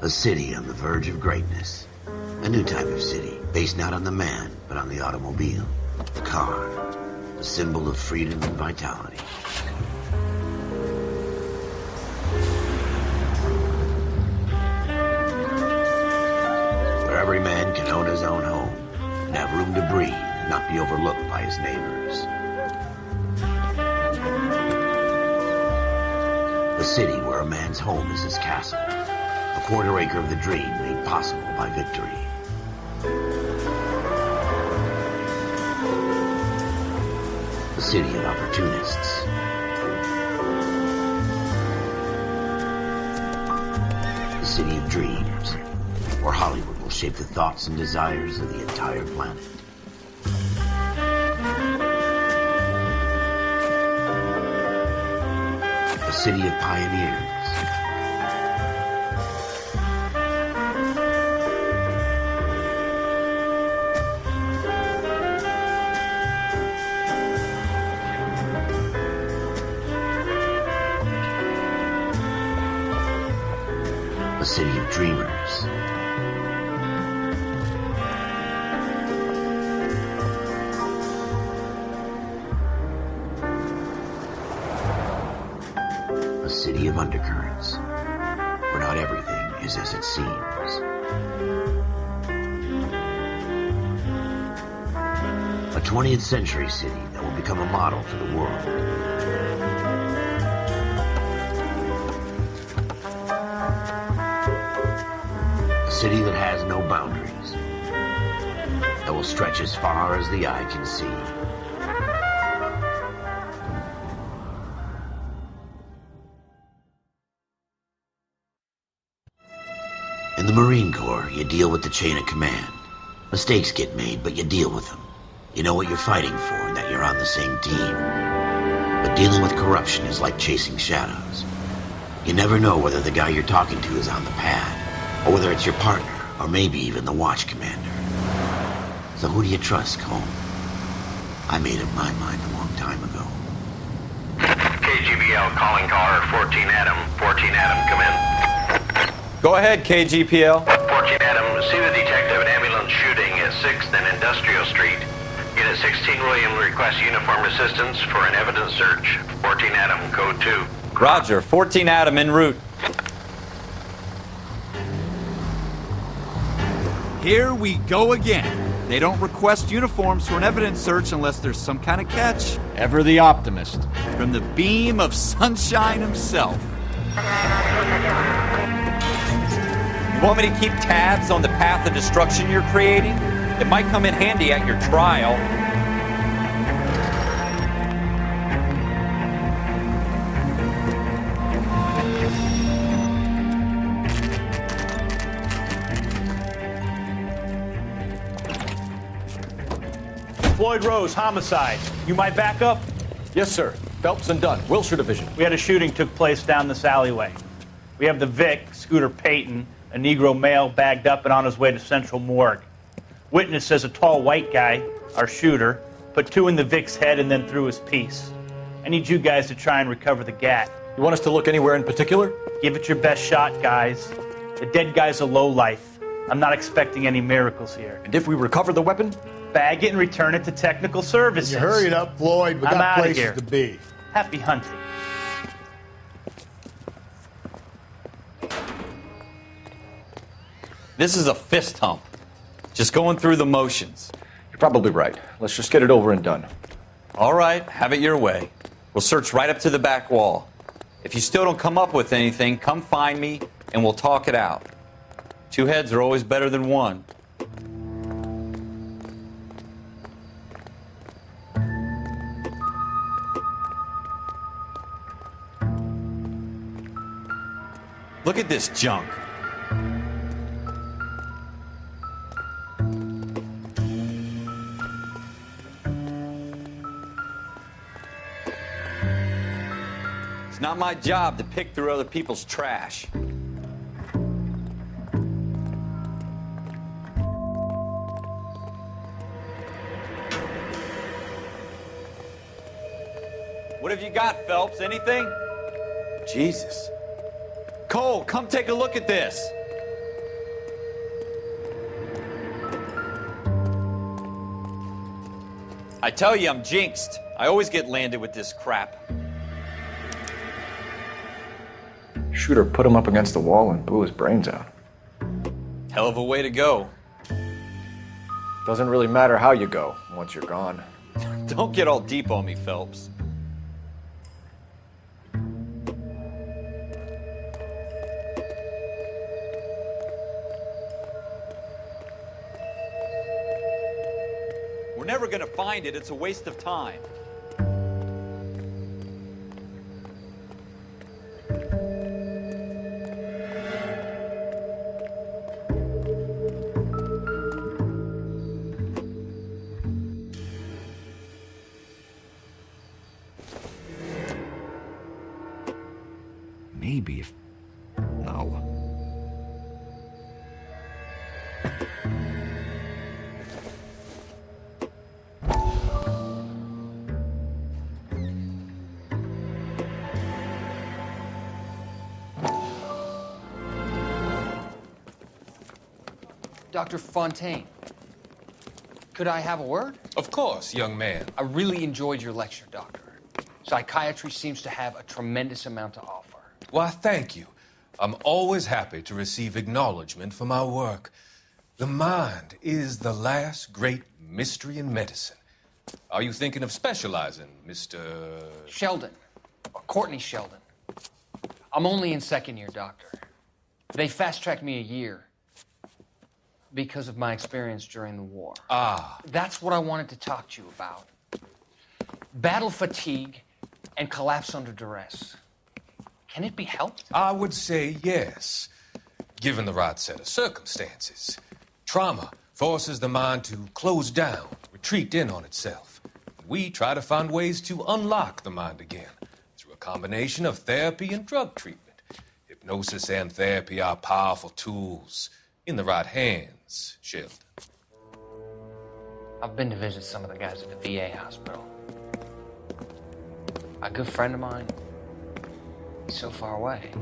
A city on the verge of greatness. A new type of city, based not on the man, but on the automobile. The car. The symbol of freedom and vitality. Where every man can own his own home, and have room to breathe, and not be overlooked by his neighbors. The city where a man's home is his castle. A quarter acre of the dream made possible by victory. The city of opportunists. The city of dreams, where Hollywood will shape the thoughts and desires of the entire planet. The city of pioneers. A city of dreamers. A city of undercurrents, where not everything is as it seems. A 20th century city that will become a model for the world. A city that has no boundaries, that will stretch as far as the eye can see. In the Marine Corps, you deal with the chain of command. Mistakes get made, but you deal with them. You know what you're fighting for and that you're on the same team. But dealing with corruption is like chasing shadows. You never know whether the guy you're talking to is on the pad, or whether it's your partner, or maybe even the watch commander. So who do you trust, Cole? I made up my mind a long time ago. KGBL calling caller 14 Adam. 14 Adam, come in. Go ahead, KGPL. 14 Adam, see the detective at ambulance shooting at 6th and Industrial Street. Unit 16 William requests uniform assistance for an evidence search. 14 Adam, code 2. Roger, 14 Adam en route. Here we go again. They don't request uniforms for an evidence search unless there's some kind of catch. Ever the optimist. From the beam of sunshine himself. You want me to keep tabs on the path of destruction you're creating? It might come in handy at your trial. Floyd Rose, homicide. You might back up? Yes, sir. Phelps and Dunn, Wilshire Division. We had a shooting took place down this alleyway. We have the Vic, Scooter Payton, a Negro male bagged up and on his way to Central Morgue. Witness says a tall white guy, our shooter, put 2 in the Vic's head and then threw his piece. I need you guys to try and recover the gat. You want us to look anywhere in particular? Give it your best shot, guys. The dead guy's a lowlife. I'm not expecting any miracles here. And if we recover the weapon? Bag it and return it to technical services. You hurry it up, Floyd. We I'm got outta places here. to be. Happy hunting. This is a fist hump. Just going through the motions. You're probably right. Let's just get it over and done. All right, have it your way. We'll search right up to the back wall. If you still don't come up with anything, come find me and we'll talk it out. 2 heads are always better than 1. Look at this junk. It's not my job to pick through other people's trash. What have you got, Phelps? Anything? Jesus. Cole, come take a look at this. I tell you, I'm jinxed. I always get landed with this crap. Shooter put him up against the wall and blew his brains out. Hell of a way to go. Doesn't really matter how you go once you're gone. Don't get all deep on me, Phelps. We're never gonna find it. It's a waste of time. Maybe if... No. Dr. Fontaine, could I have a word? Of course, young man. I really enjoyed your lecture, Doctor. Psychiatry seems to have a tremendous amount to offer. Why, thank you. I'm always happy to receive acknowledgement for my work. The mind is the last great mystery in medicine. Are you thinking of specializing, Mr. Sheldon, or Courtney Sheldon. I'm only in second year, Doctor. They fast-tracked me a year because of my experience during the war. Ah. That's what I wanted to talk to you about. Battle fatigue and collapse under duress. Can it be helped? I would say yes, given the right set of circumstances. Trauma forces the mind to close down, retreat in on itself. We try to find ways to unlock the mind again through a combination of therapy and drug treatment. Hypnosis and therapy are powerful tools in the right hands, Sheldon. I've been to visit some of the guys at the VA hospital. A good friend of mine, he's so far away.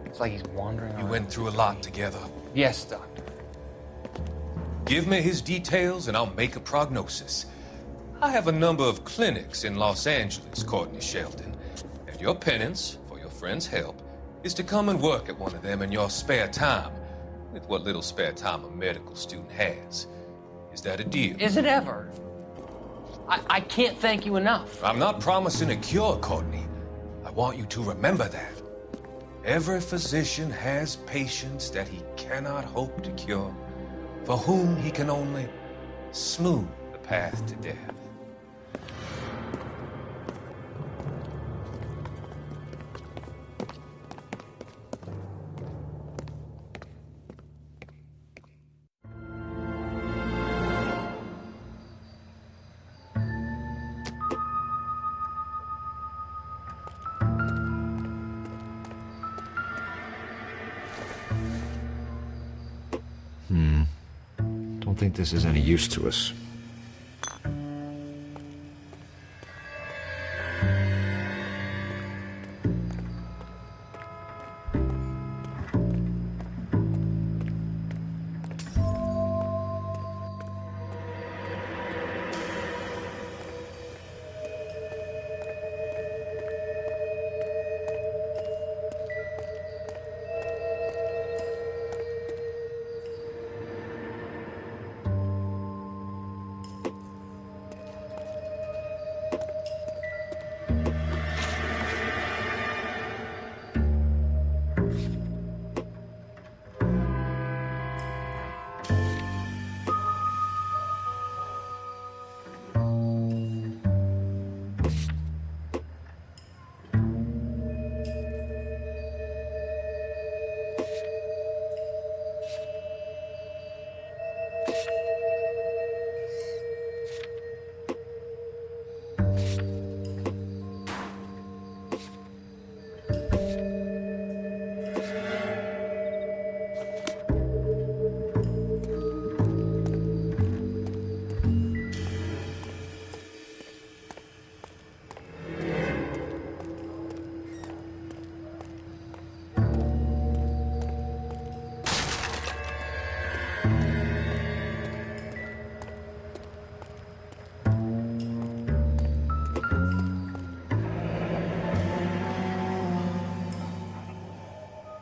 It's like he's wandering You around. went through a lot together. Yes, Doctor. Give me his details and I'll make a prognosis. I have a number of clinics in Los Angeles, Courtney Sheldon, and your penance, for your friend's help, is to come and work at one of them in your spare time, with what little spare time a medical student has. Is that a deal? Is it ever? I can't thank you enough. I'm not promising a cure, Courtney. I want you to remember that. Every physician has patients that he cannot hope to cure, for whom he can only smooth the path to death. Don't think this is any use to us.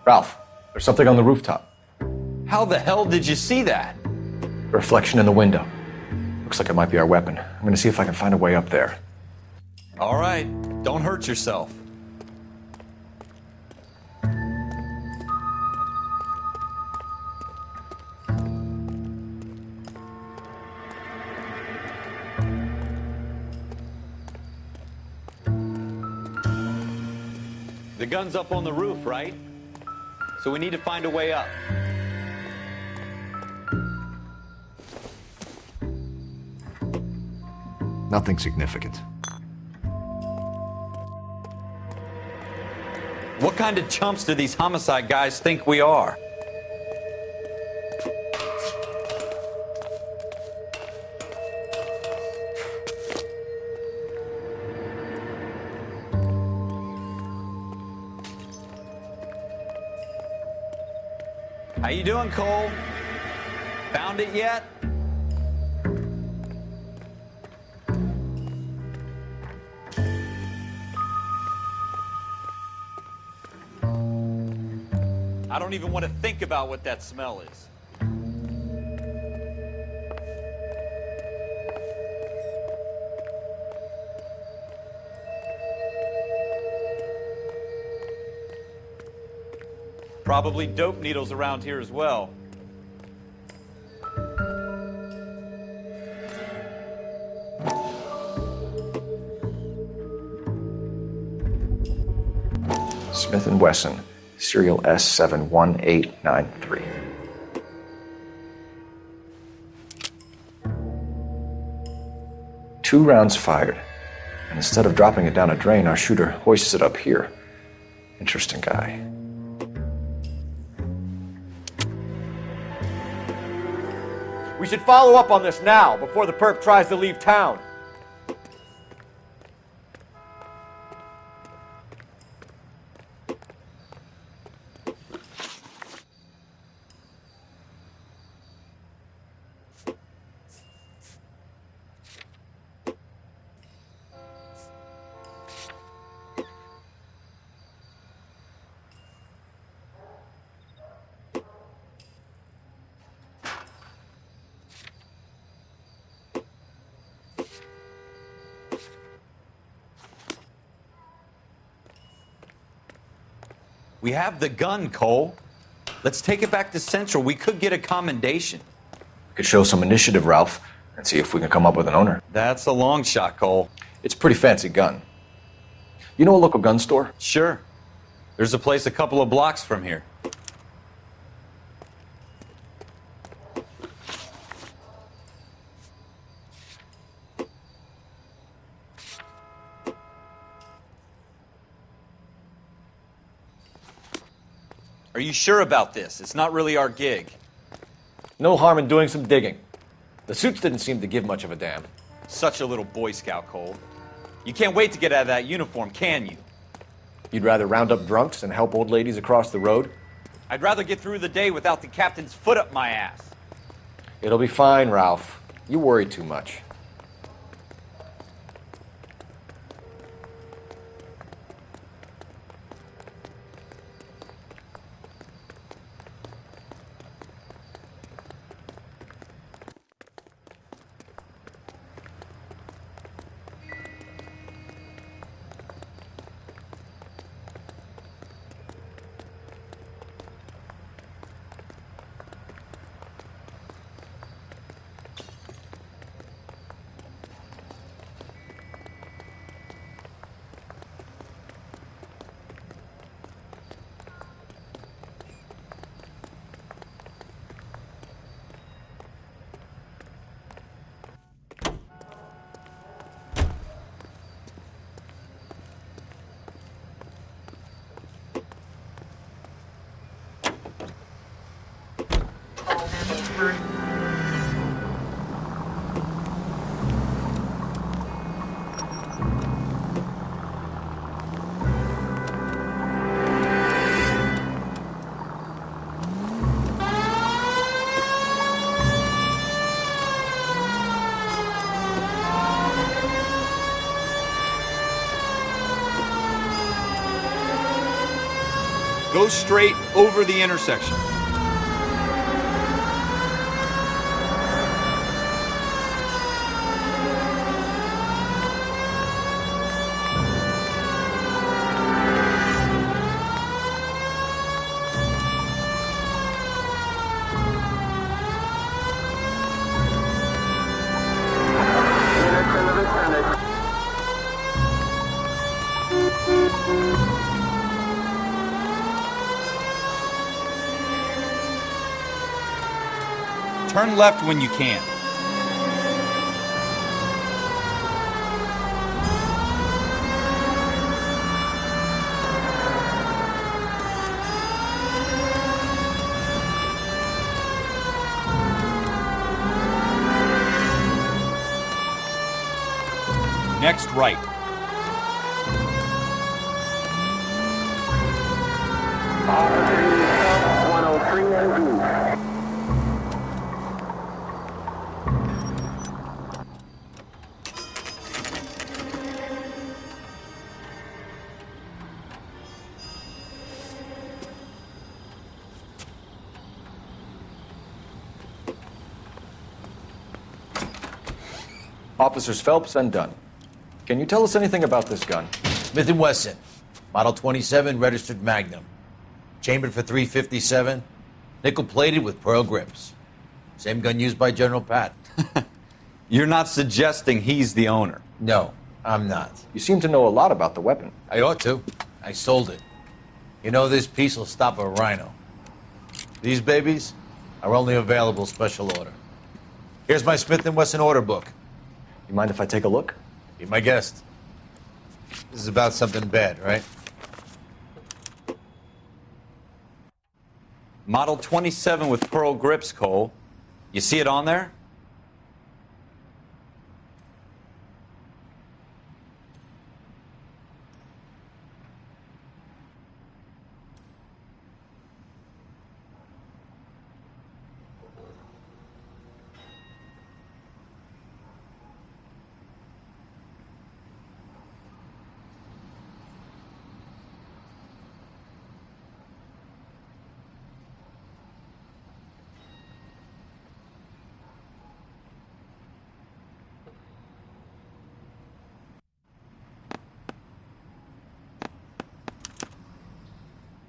Ralph, there's something on the rooftop. How the hell did you see that? A reflection in the window. Looks like it might be our weapon. I'm gonna see if I can find a way up there. All right, don't hurt yourself. The gun's up on the roof, right? So we need to find a way up. Nothing significant. What kind of chumps do these homicide guys think we are? How you doing, Cole? Found it yet? I don't even want to think about what that smell is. Probably dope needles around here as well. Smith & Wesson, serial S71893. Two rounds fired, and instead of dropping it down a drain, our shooter hoists it up here. Interesting guy. We should follow up on this now, before the perp tries to leave town. We have the gun, Cole. Let's take it back to Central. We could get a commendation. We could show some initiative, Ralph, and see if we can come up with an owner. That's a long shot, Cole. It's a pretty fancy gun. You know a local gun store? Sure. There's a place a couple of blocks from here. Are you sure about this? It's not really our gig. No harm in doing some digging. The suits didn't seem to give much of a damn. Such a little Boy Scout, Cole. You can't wait to get out of that uniform, can you? You'd rather round up drunks and help old ladies across the road? I'd rather get through the day without the captain's foot up my ass. It'll be fine, Ralph. You worry too much. Go straight over the intersection. Turn left when you can. Next right. Officers Phelps and Dunn. Can you tell us anything about this gun? Smith & Wesson, Model 27, registered Magnum. Chambered for .357, nickel-plated with pearl grips. Same gun used by General Patton. You're not suggesting he's the owner? No, I'm not. You seem to know a lot about the weapon. I ought to. I sold it. You know, this piece will stop a rhino. These babies are only available special order. Here's my Smith & Wesson order book. You mind if I take a look? Be my guest. This is about something bad, right? Model 27 with pearl grips, Cole. You see it on there?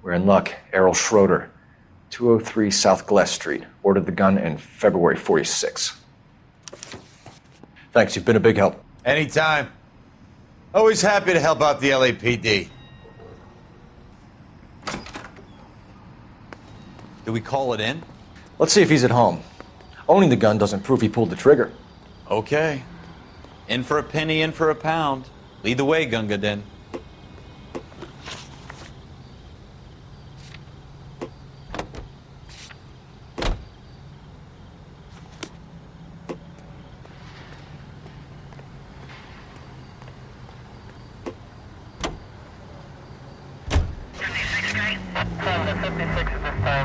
We're in luck. Errol Schroeder, 203 South Glass Street. Ordered the gun in February '46. Thanks, you've been a big help. Anytime. Always happy to help out the LAPD. Do we call it in? Let's see if he's at home. Owning the gun doesn't prove he pulled the trigger. Okay. In for a penny, in for a pound. Lead the way, Gunga Din.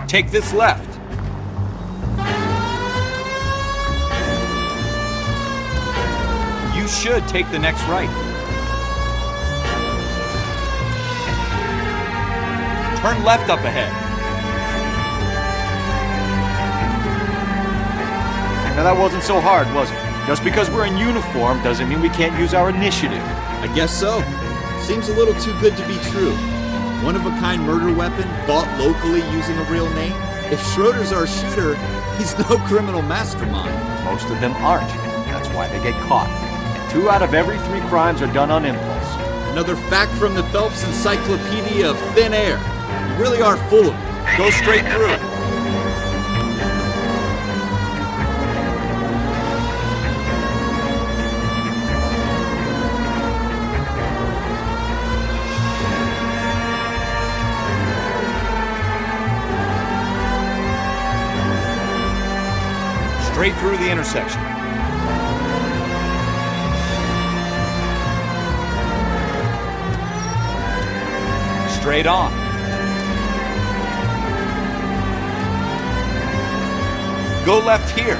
Take this left. You should take the next right. Turn left up ahead. Now that wasn't so hard, was it? Just because we're in uniform doesn't mean we can't use our initiative. I guess so. Seems a little too good to be true. One-of-a-kind murder weapon bought locally using a real name? If Schroeder's our shooter, he's no criminal mastermind. Most of them aren't. That's why they get caught. 2 out of every 3 crimes are done on impulse. Another fact from the Phelps Encyclopedia of Thin Air. You really are full of it. Go straight through. Straight through the intersection. Straight on. Go left here.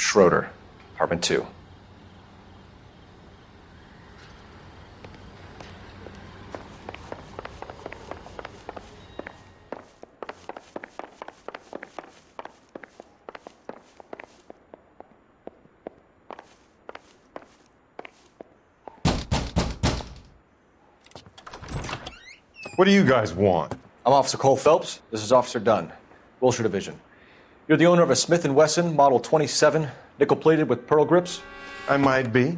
Schroeder, Apartment 2. What do you guys want? I'm Officer Cole Phelps. This is Officer Dunn, Wilshire Division. You're the owner of a Smith & Wesson Model 27, nickel-plated with pearl grips? I might be.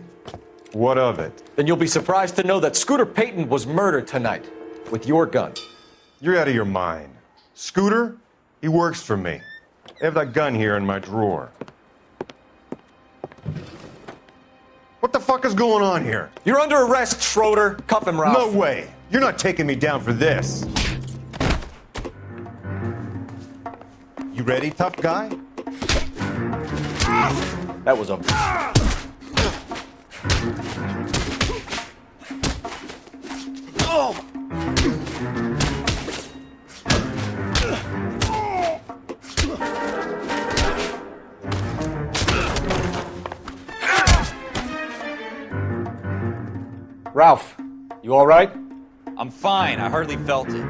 What of it? Then you'll be surprised to know that Scooter Payton was murdered tonight with your gun. You're out of your mind. Scooter? He works for me. I have that gun here in my drawer. What the fuck is going on here? You're under arrest, Schroeder. Cuff him, Ralph. No way. You're not taking me down for this. You ready, tough guy? That was a... Ralph, you all right? I'm fine. I hardly felt it.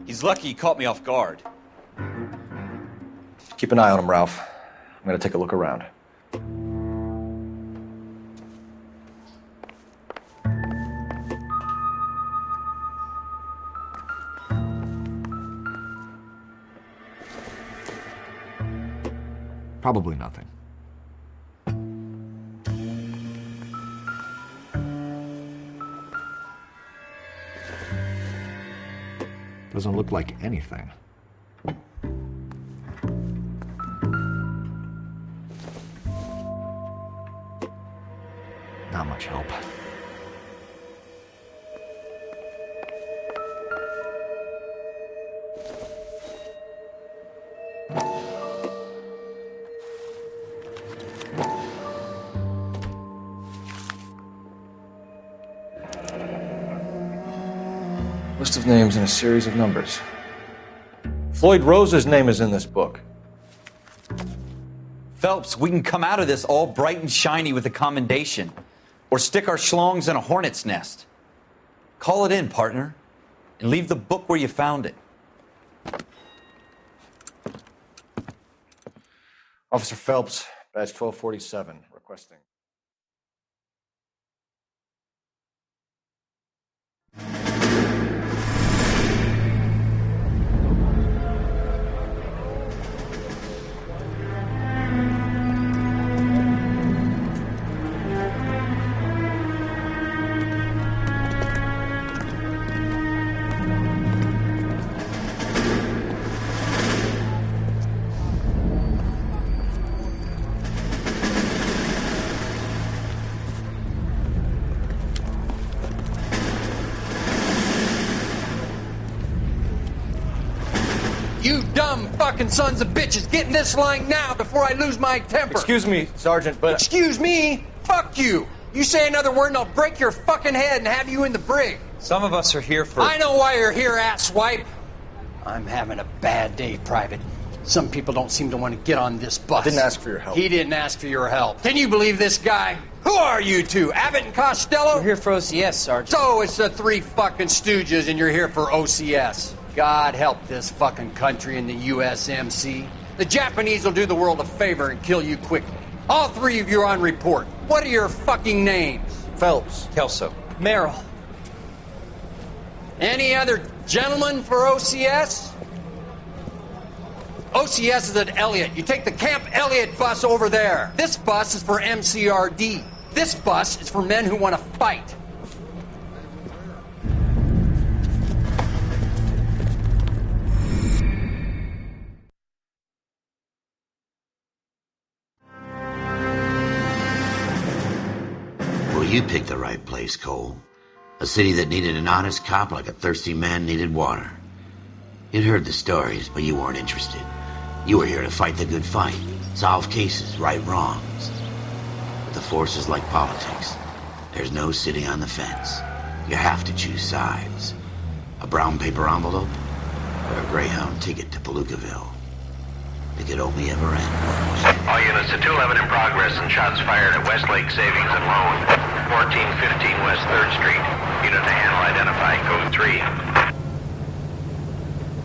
He's lucky he caught me off guard. Keep an eye on him, Ralph. I'm gonna take a look around. Probably nothing. Doesn't look like anything. Not much help. List of names and a series of numbers. Floyd Rose's name is in this book. Phelps, we can come out of this all bright and shiny with a commendation. Or stick our schlongs in a hornet's nest. Call it in, partner. And leave the book where you found it. Officer Phelps, badge 1247, requesting. You dumb fucking sons of bitches, get in this line now before I lose my temper. Excuse me, Sergeant, but... Excuse me? Fuck you. You say another word and I'll break your fucking head and have you in the brig. Some of us are here for... I know why you're here, asswipe. I'm having a bad day, Private. Some people don't seem to want to get on this bus. Didn't ask for your help. He didn't ask for your help. Can you believe this guy? Who are you two? Abbott and Costello? We're here for OCS, Sergeant. So it's the three fucking stooges and you're here for OCS. God help this fucking country and the USMC. The Japanese will do the world a favor and kill you quickly. All three of you are on report. What are your fucking names? Phelps. Kelso. Merrill. Any other gentlemen for OCS? OCS is at Elliott. You take the Camp Elliott bus over there. This bus is for MCRD. This bus is for men who want to fight. Well, you picked the right place, Cole. A city that needed an honest cop like a thirsty man needed water. You'd heard the stories, but you weren't interested. You were here to fight the good fight, solve cases, right wrongs. But the force is like politics. There's no sitting on the fence. You have to choose sides. A brown paper envelope or a Greyhound ticket to Palookaville. It could only ever end one way. All units to 211 in progress and shots fired at Westlake Savings and Loan, 1415 West 3rd Street. Unit to handle identify, code 3.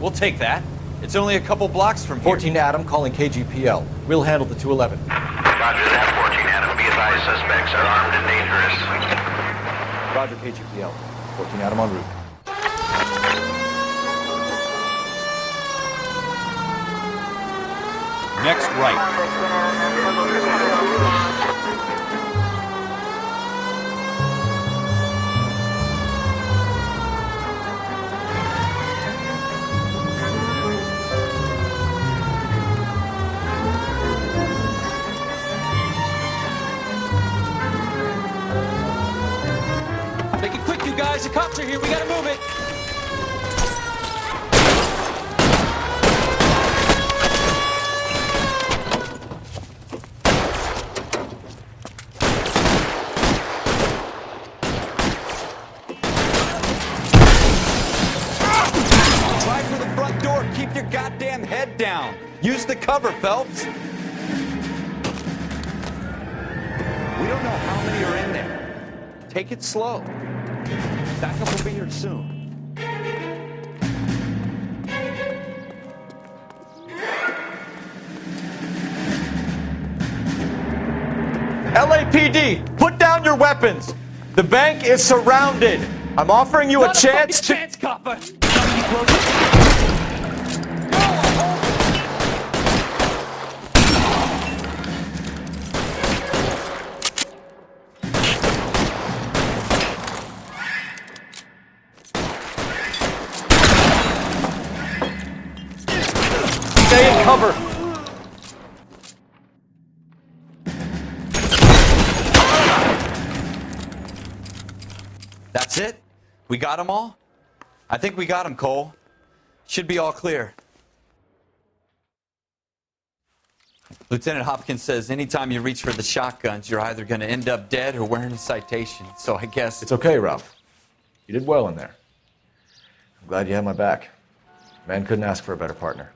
We'll take that. It's only a couple blocks from here. 14 Adam calling KGPL. We'll handle the 211. Roger that, 14 Adam. Be advised, suspects are armed and dangerous. Roger, KGPL. 14 Adam en route. Next right. Make it quick, you guys. The cops are here. We gotta move it. Try for the front door. Keep your goddamn head down. Use the cover, Phelps. We don't know how many are in there. Take it slow. Backup will be here soon. LAPD, put down your weapons. The bank is surrounded. I'm offering you a chance to... chance, copper. Stay in cover. That's it? We got them all? I think we got them, Cole. Should be all clear. Lieutenant Hopkins says anytime you reach for the shotguns, you're either going to end up dead or wearing a citation. So I guess... It's okay, Ralph. You did well in there. I'm glad you had my back. Man couldn't ask for a better partner.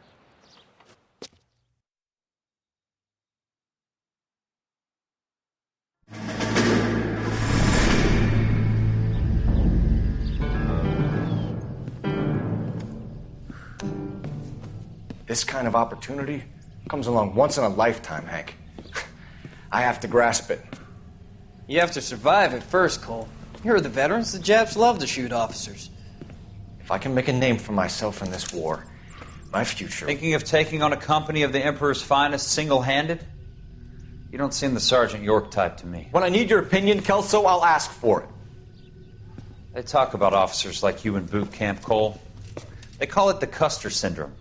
This kind of opportunity comes along once in a lifetime, Hank. I have to grasp it. You have to survive it first, Cole. Here are the veterans. The Japs love to shoot officers. If I can make a name for myself in this war, my future... Thinking of taking on a company of the Emperor's finest single-handed? You don't seem the Sergeant York type to me. When I need your opinion, Kelso, I'll ask for it. They talk about officers like you in boot camp, Cole. They call it the Custer Syndrome.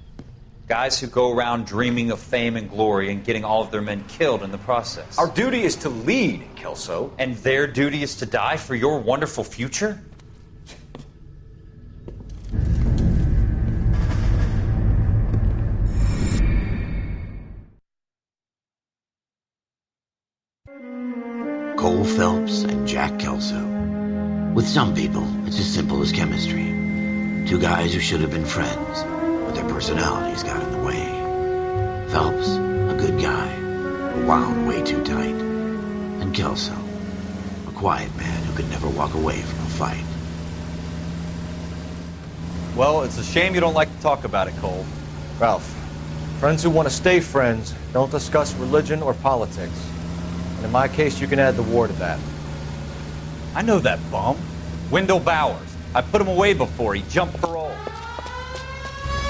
Guys who go around dreaming of fame and glory and getting all of their men killed in the process. Our duty is to lead, Kelso. And their duty is to die for your wonderful future? Cole Phelps and Jack Kelso. With some people, it's as simple as chemistry. Two guys who should have been friends, but their personalities got in the way. Phelps, a good guy, but wound way too tight. And Kelso, a quiet man who could never walk away from a fight. Well, it's a shame you don't like to talk about it, Cole. Ralph, friends who want to stay friends don't discuss religion or politics. And in my case, you can add the war to that. I know that bum. Wendell Bowers. I put him away before. He jumped parole.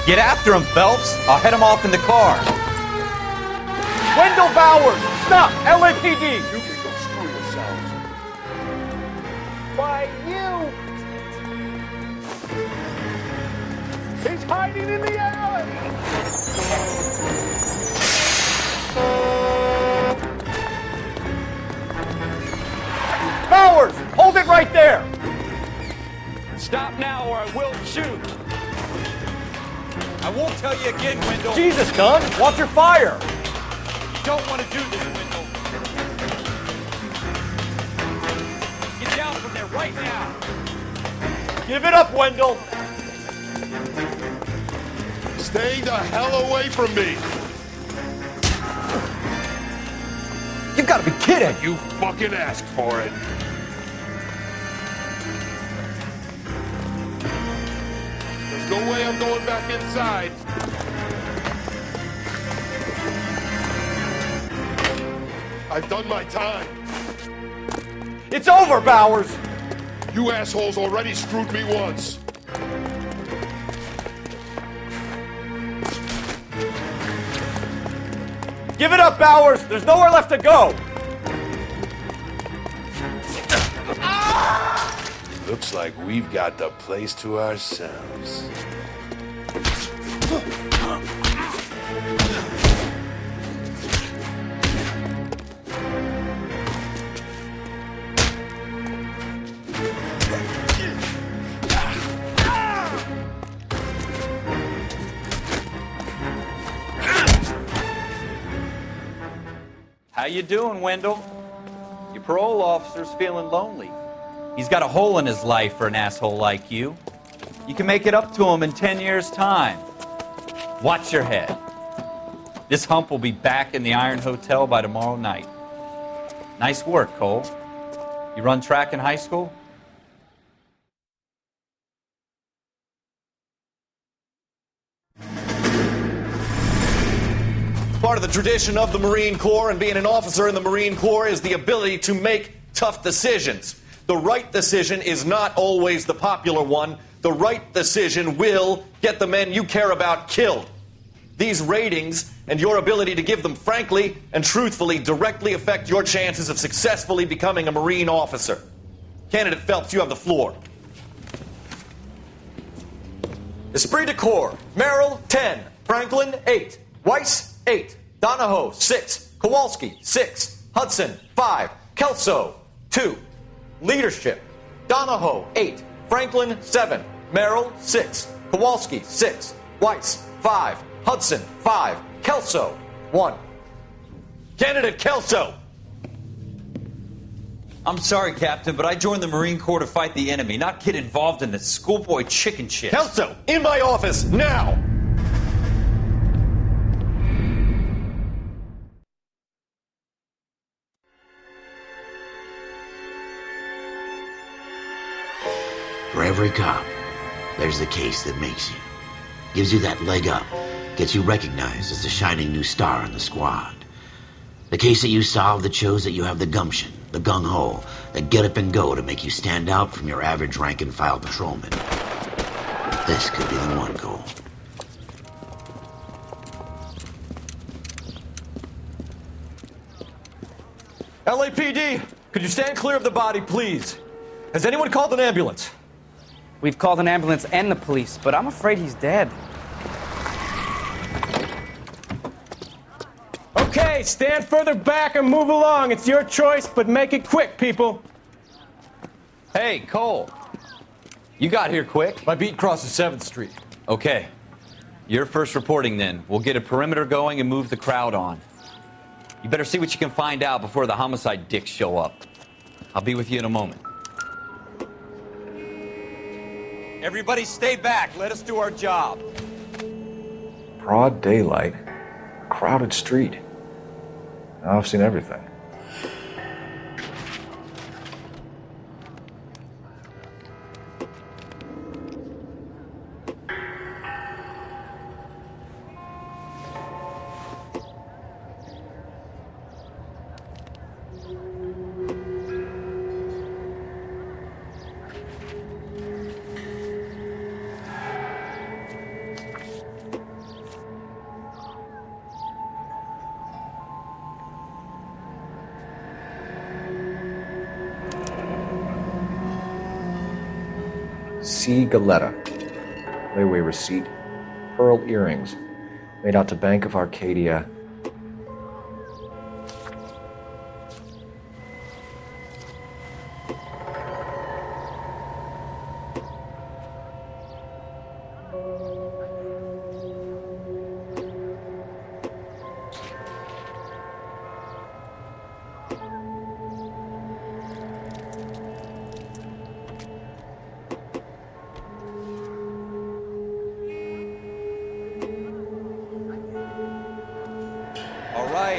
Get after him, Phelps. I'll head him off in the car. Wendell Bowers! Stop! LAPD! You can go screw yourselves. By you! He's hiding in the alley! Bowers! Hold it right there! Stop now or I will shoot. I won't tell you again, Wendell. Jesus, Dunn! Watch your fire! You don't want to do this, Wendell. Get down from there right now. Give it up, Wendell! Stay the hell away from me. Hit it! You fucking asked for it. There's no way I'm going back inside. I've done my time. It's over, Bowers! You assholes already screwed me once. Give it up, Bowers! There's nowhere left to go! Looks like we've got the place to ourselves. How you doing, Wendell? Your parole officer's feeling lonely. He's got a hole in his life for an asshole like you. You can make it up to him in 10 years' time. Watch your head. This hump will be back in the Iron Hotel by tomorrow night. Nice work, Cole. You run track in high school? Part of the tradition of the Marine Corps and being an officer in the Marine Corps is the ability to make tough decisions. The right decision is not always the popular one. The right decision will get the men you care about killed. These ratings and your ability to give them frankly and truthfully directly affect your chances of successfully becoming a Marine officer. Candidate Phelps, you have the floor. Esprit de Corps, Merrill, 10. Franklin, 8. Weiss, 8. Donahoe, 6. Kowalski, 6. Hudson, 5. Kelso, 2. Leadership, Donahoe, 8. Franklin, 7. Merrill, 6. Kowalski, 6. Weiss, 5. Hudson, 5. Kelso, 1. Candidate Kelso! I'm sorry, Captain, but I joined the Marine Corps to fight the enemy, not get involved in this schoolboy chicken shit. Kelso, in my office, now! For every cop, there's the case that makes you. Gives you that leg up. Gets you recognized as the shining new star in the squad. The case that you solve that shows that you have the gumption, the gung-ho, the get up and go to make you stand out from your average rank-and-file patrolman. This could be the one, Cole. LAPD, could you stand clear of the body, please? Has anyone called an ambulance? We've called an ambulance and the police, but I'm afraid he's dead. Okay, stand further back and move along. It's your choice, but make it quick, people. Hey, Cole. You got here quick. My beat crosses 7th Street. Okay. You're first reporting then. We'll get a perimeter going and move the crowd on. You better see what you can find out before the homicide dicks show up. I'll be with you in a moment. Everybody stay back. Let us do our job. Broad daylight, crowded street. Now I've seen everything. C. Galetta. Layaway receipt. Pearl earrings. Made out to Bank of Arcadia.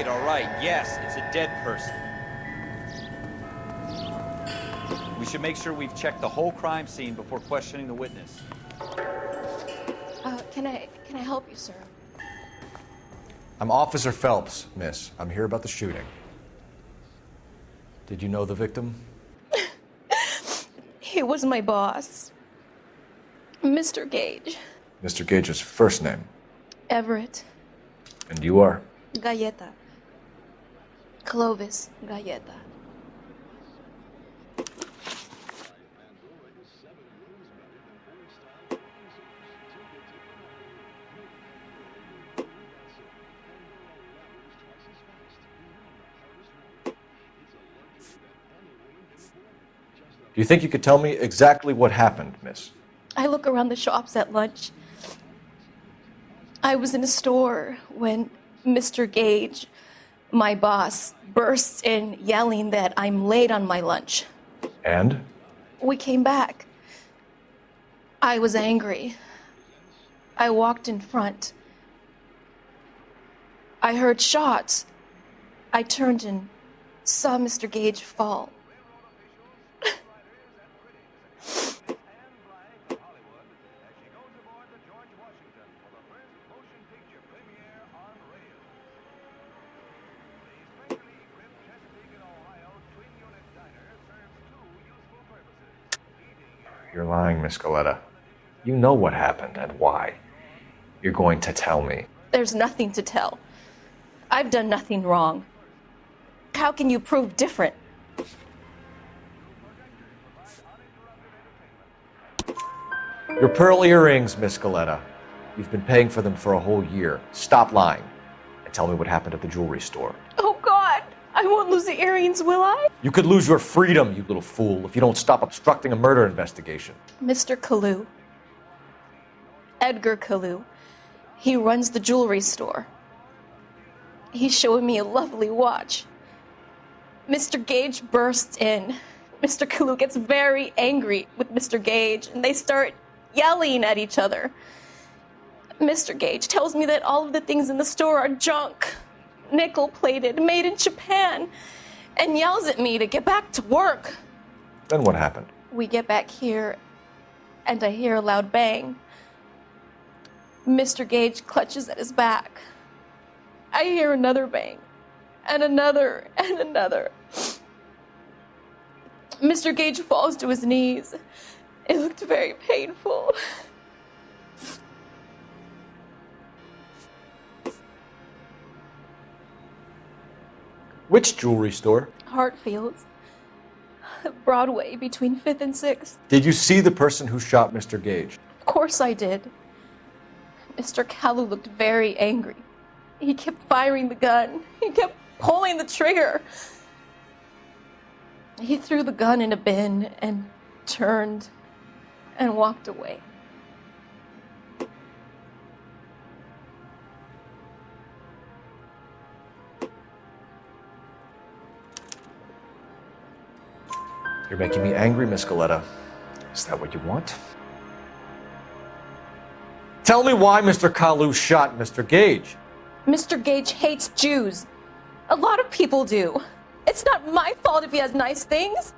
All right. Yes, it's a dead person. We should make sure we've checked the whole crime scene before questioning the witness. Can I help you, sir? I'm Officer Phelps, miss. I'm here about the shooting. Did you know the victim? He was my boss, Mr. Gage. Mr. Gage's first name. Everett. And you are? Galleta. Clovis Galleta. Do you think you could tell me exactly what happened, miss? I look around the shops at lunch. I was in a store when Mr. Gage, my boss, bursts in yelling that I'm late on my lunch. And? We came back. I was angry. I walked in front. I heard shots. I turned and saw Mr. Gage fall. You're lying, Miss Galleta. You know what happened and why. You're going to tell me. There's nothing to tell. I've done nothing wrong. How can you prove different? Your pearl earrings, Miss Galleta. You've been paying for them for a whole year. Stop lying and tell me what happened at the jewelry store. Oh, God! I won't lose the earrings, will I? You could lose your freedom, you little fool, if you don't stop obstructing a murder investigation. Mr. Kalu. Edgar Kalu. He runs the jewelry store. He's showing me a lovely watch. Mr. Gage bursts in. Mr. Kalu gets very angry with Mr. Gage, and they start yelling at each other. Mr. Gage tells me that all of the things in the store are junk, nickel-plated, made in Japan, and yells at me to get back to work. Then what happened? We get back here, and I hear a loud bang. Mr. Gage clutches at his back. I hear another bang, and another, and another. Mr. Gage falls to his knees. It looked very painful. Which jewelry store? Hartfield's. Broadway, between 5th and 6th. Did you see the person who shot Mr. Gage? Of course I did. Mr. Kalu looked very angry. He kept firing the gun. He kept pulling the trigger. He threw the gun in a bin and turned and walked away. You're making me angry, Miss Galleta. Is that what you want? Tell me why Mr. Kalu shot Mr. Gage. Mr. Gage hates Jews. A lot of people do. It's not my fault if he has nice things.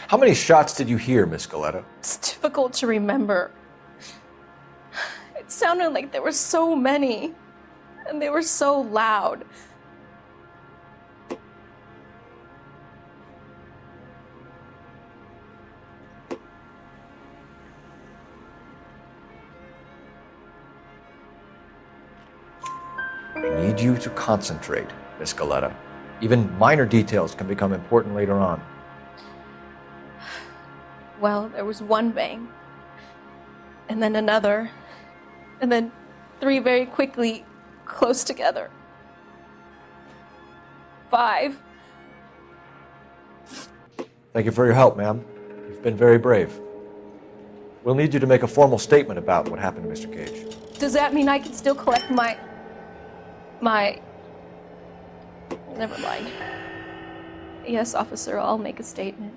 How many shots did you hear, Miss Galleta? It's difficult to remember. It sounded like there were so many, and they were so loud. I need you to concentrate, Miss Galleta. Even minor details can become important later on. Well, there was one bang, and then another, and then 3 very quickly, close together. 5. Thank you for your help, ma'am. You've been very brave. We'll need you to make a formal statement about what happened to Mr. Gage. Does that mean I can still collect my... Never mind. Yes, officer, I'll make a statement.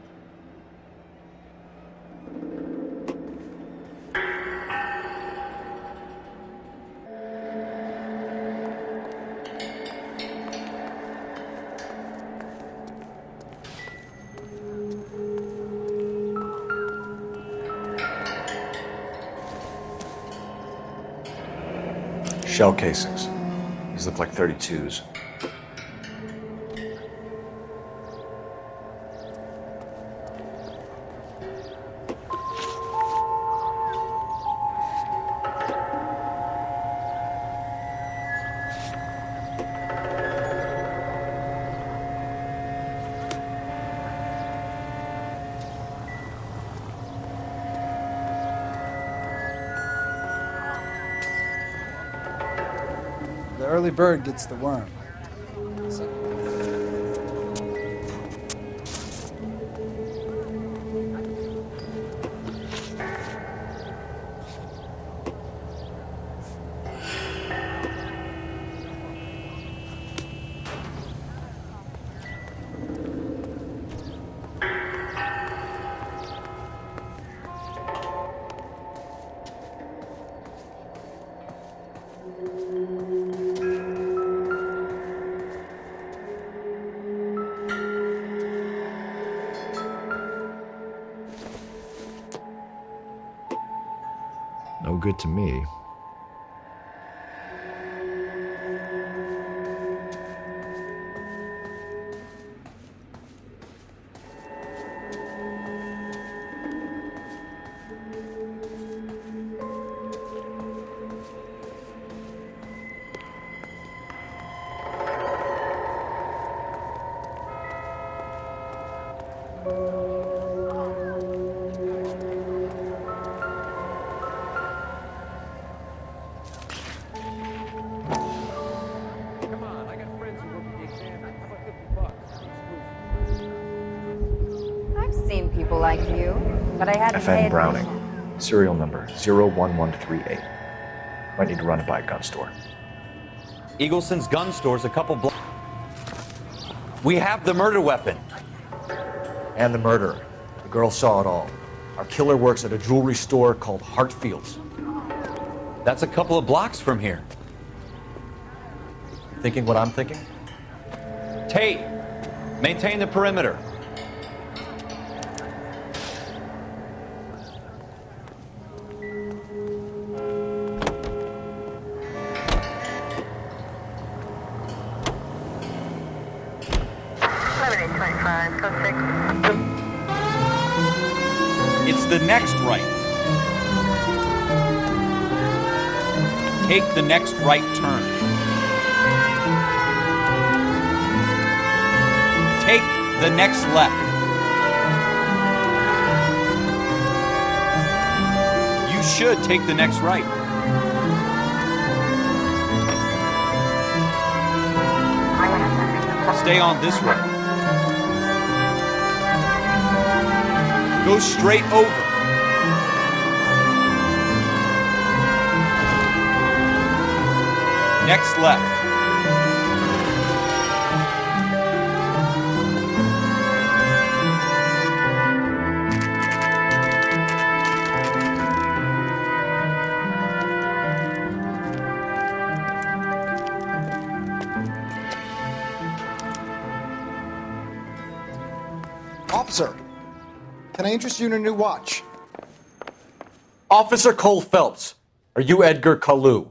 Shell casings. These look like 32s. The early bird gets the worm. No good to me. I've seen people like you, but I hadn't FN paid Browning. Serial number 01138. Might need to run it by a gun store. Eagleson's gun store's a couple blocks. We have the murder weapon. And the murderer. The girl saw it all. Our killer works at a jewelry store called Hartfield's. That's a couple of blocks from here. Thinking what I'm thinking? Tate, maintain the perimeter. It's the next right. Take the next right turn. Take the next left. You should take the next right. Stay on this road. Go straight over. Next left. Officer, can I interest you in a new watch? Officer Cole Phelps, are you Edgar Kalu?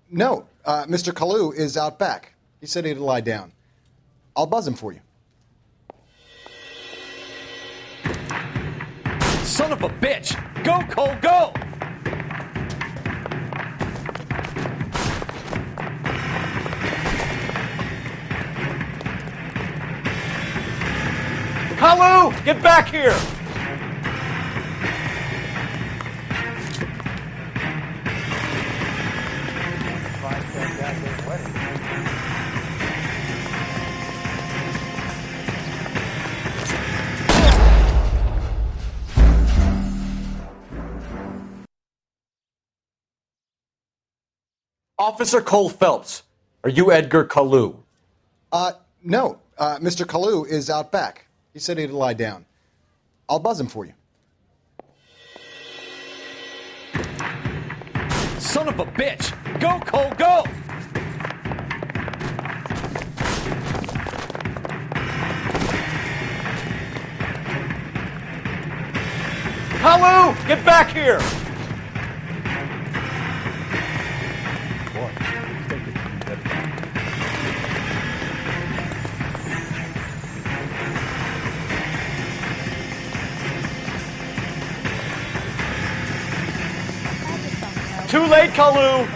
No. Mr. Kalu is out back. He said he'd lie down. I'll buzz him for you. Son of a bitch! Go, Cole, go! Kalu, get back here! Officer Cole Phelps, are you Edgar Kalu? No. Mr. Kalu is out back. He said he'd lie down. I'll buzz him for you. Son of a bitch! Go, Cole, go! Kalu, get back here! too late, Kalu!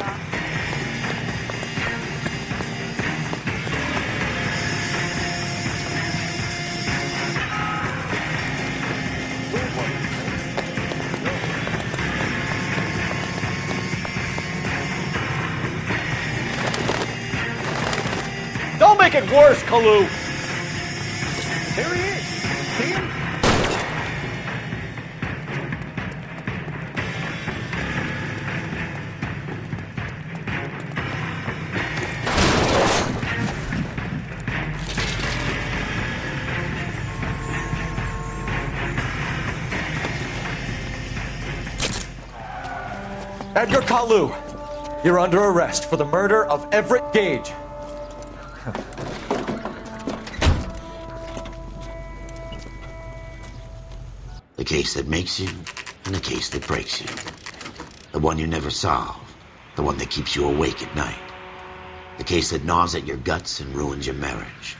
Don't make it worse, Kalu! There he is. See him? Edgar Kalu, you're under arrest for the murder of Everett Gage. The case that makes you, and the case that breaks you. The one you never solve, the one that keeps you awake at night. The case that gnaws at your guts and ruins your marriage.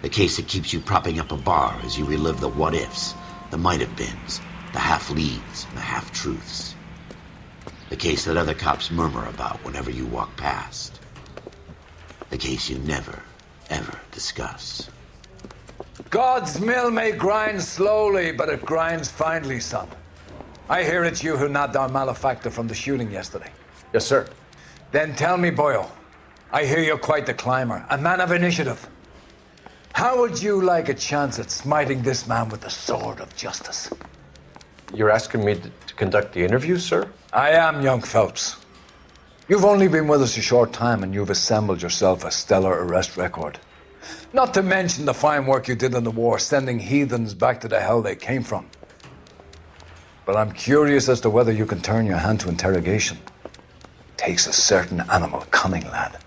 The case that keeps you propping up a bar as you relive the what-ifs, the might-have-beens, the half-leads, and the half-truths. The case that other cops murmur about whenever you walk past. The case you never, ever discuss. God's mill may grind slowly, but it grinds finely, son. I hear it's you who nabbed our malefactor from the shooting yesterday. Yes, sir. Then tell me, Boyle, I hear you're quite the climber, a man of initiative. How would you like a chance at smiting this man with the sword of justice? You're asking me to conduct the interview, sir? I am, young Phelps. You've only been with us a short time and you've assembled yourself a stellar arrest record. Not to mention the fine work you did in the war, sending heathens back to the hell they came from. But I'm curious as to whether you can turn your hand to interrogation. Takes a certain animal cunning, lad.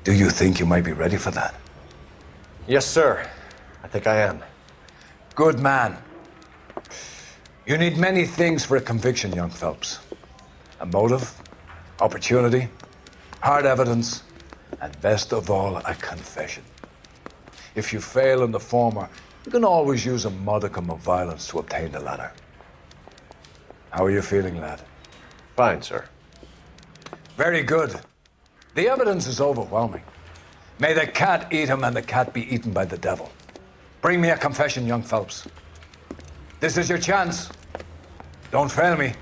Do you think you might be ready for that? Yes, sir. I think I am. Good man. You need many things for a conviction, young Phelps. A motive, opportunity, hard evidence, and best of all, a confession. If you fail in the former, you can always use a modicum of violence to obtain the latter. How are you feeling, lad? Fine, sir. Very good. The evidence is overwhelming. May the cat eat him and the cat be eaten by the devil. Bring me a confession, young Phelps. This is your chance. Don't fail me.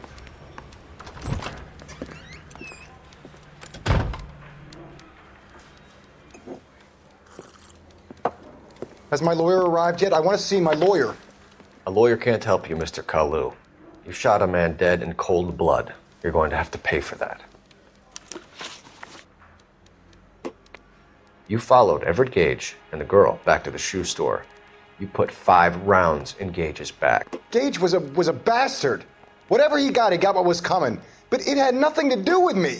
Has my lawyer arrived yet? I want to see my lawyer. A lawyer can't help you, Mr. Kalu. You shot a man dead in cold blood. You're going to have to pay for that. You followed Everett Gage and the girl back to the shoe store. You put 5 rounds in Gage's back. Gage was a bastard. Whatever he got what was coming. But it had nothing to do with me.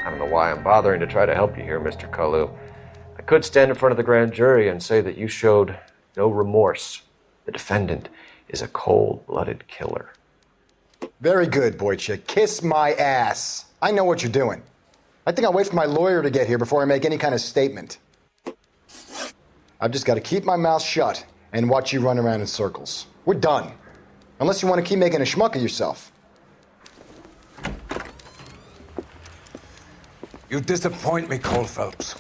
I don't know why I'm bothering to try to help you here, Mr. Kalu. I could stand in front of the grand jury and say that you showed no remorse. The defendant is a cold-blooded killer. Very good, boy chick. Kiss my ass. I know what you're doing. I think I'll wait for my lawyer to get here before I make any kind of statement. I've just got to keep my mouth shut and watch you run around in circles. We're done. Unless you want to keep making a schmuck of yourself. You disappoint me, Cole Phelps.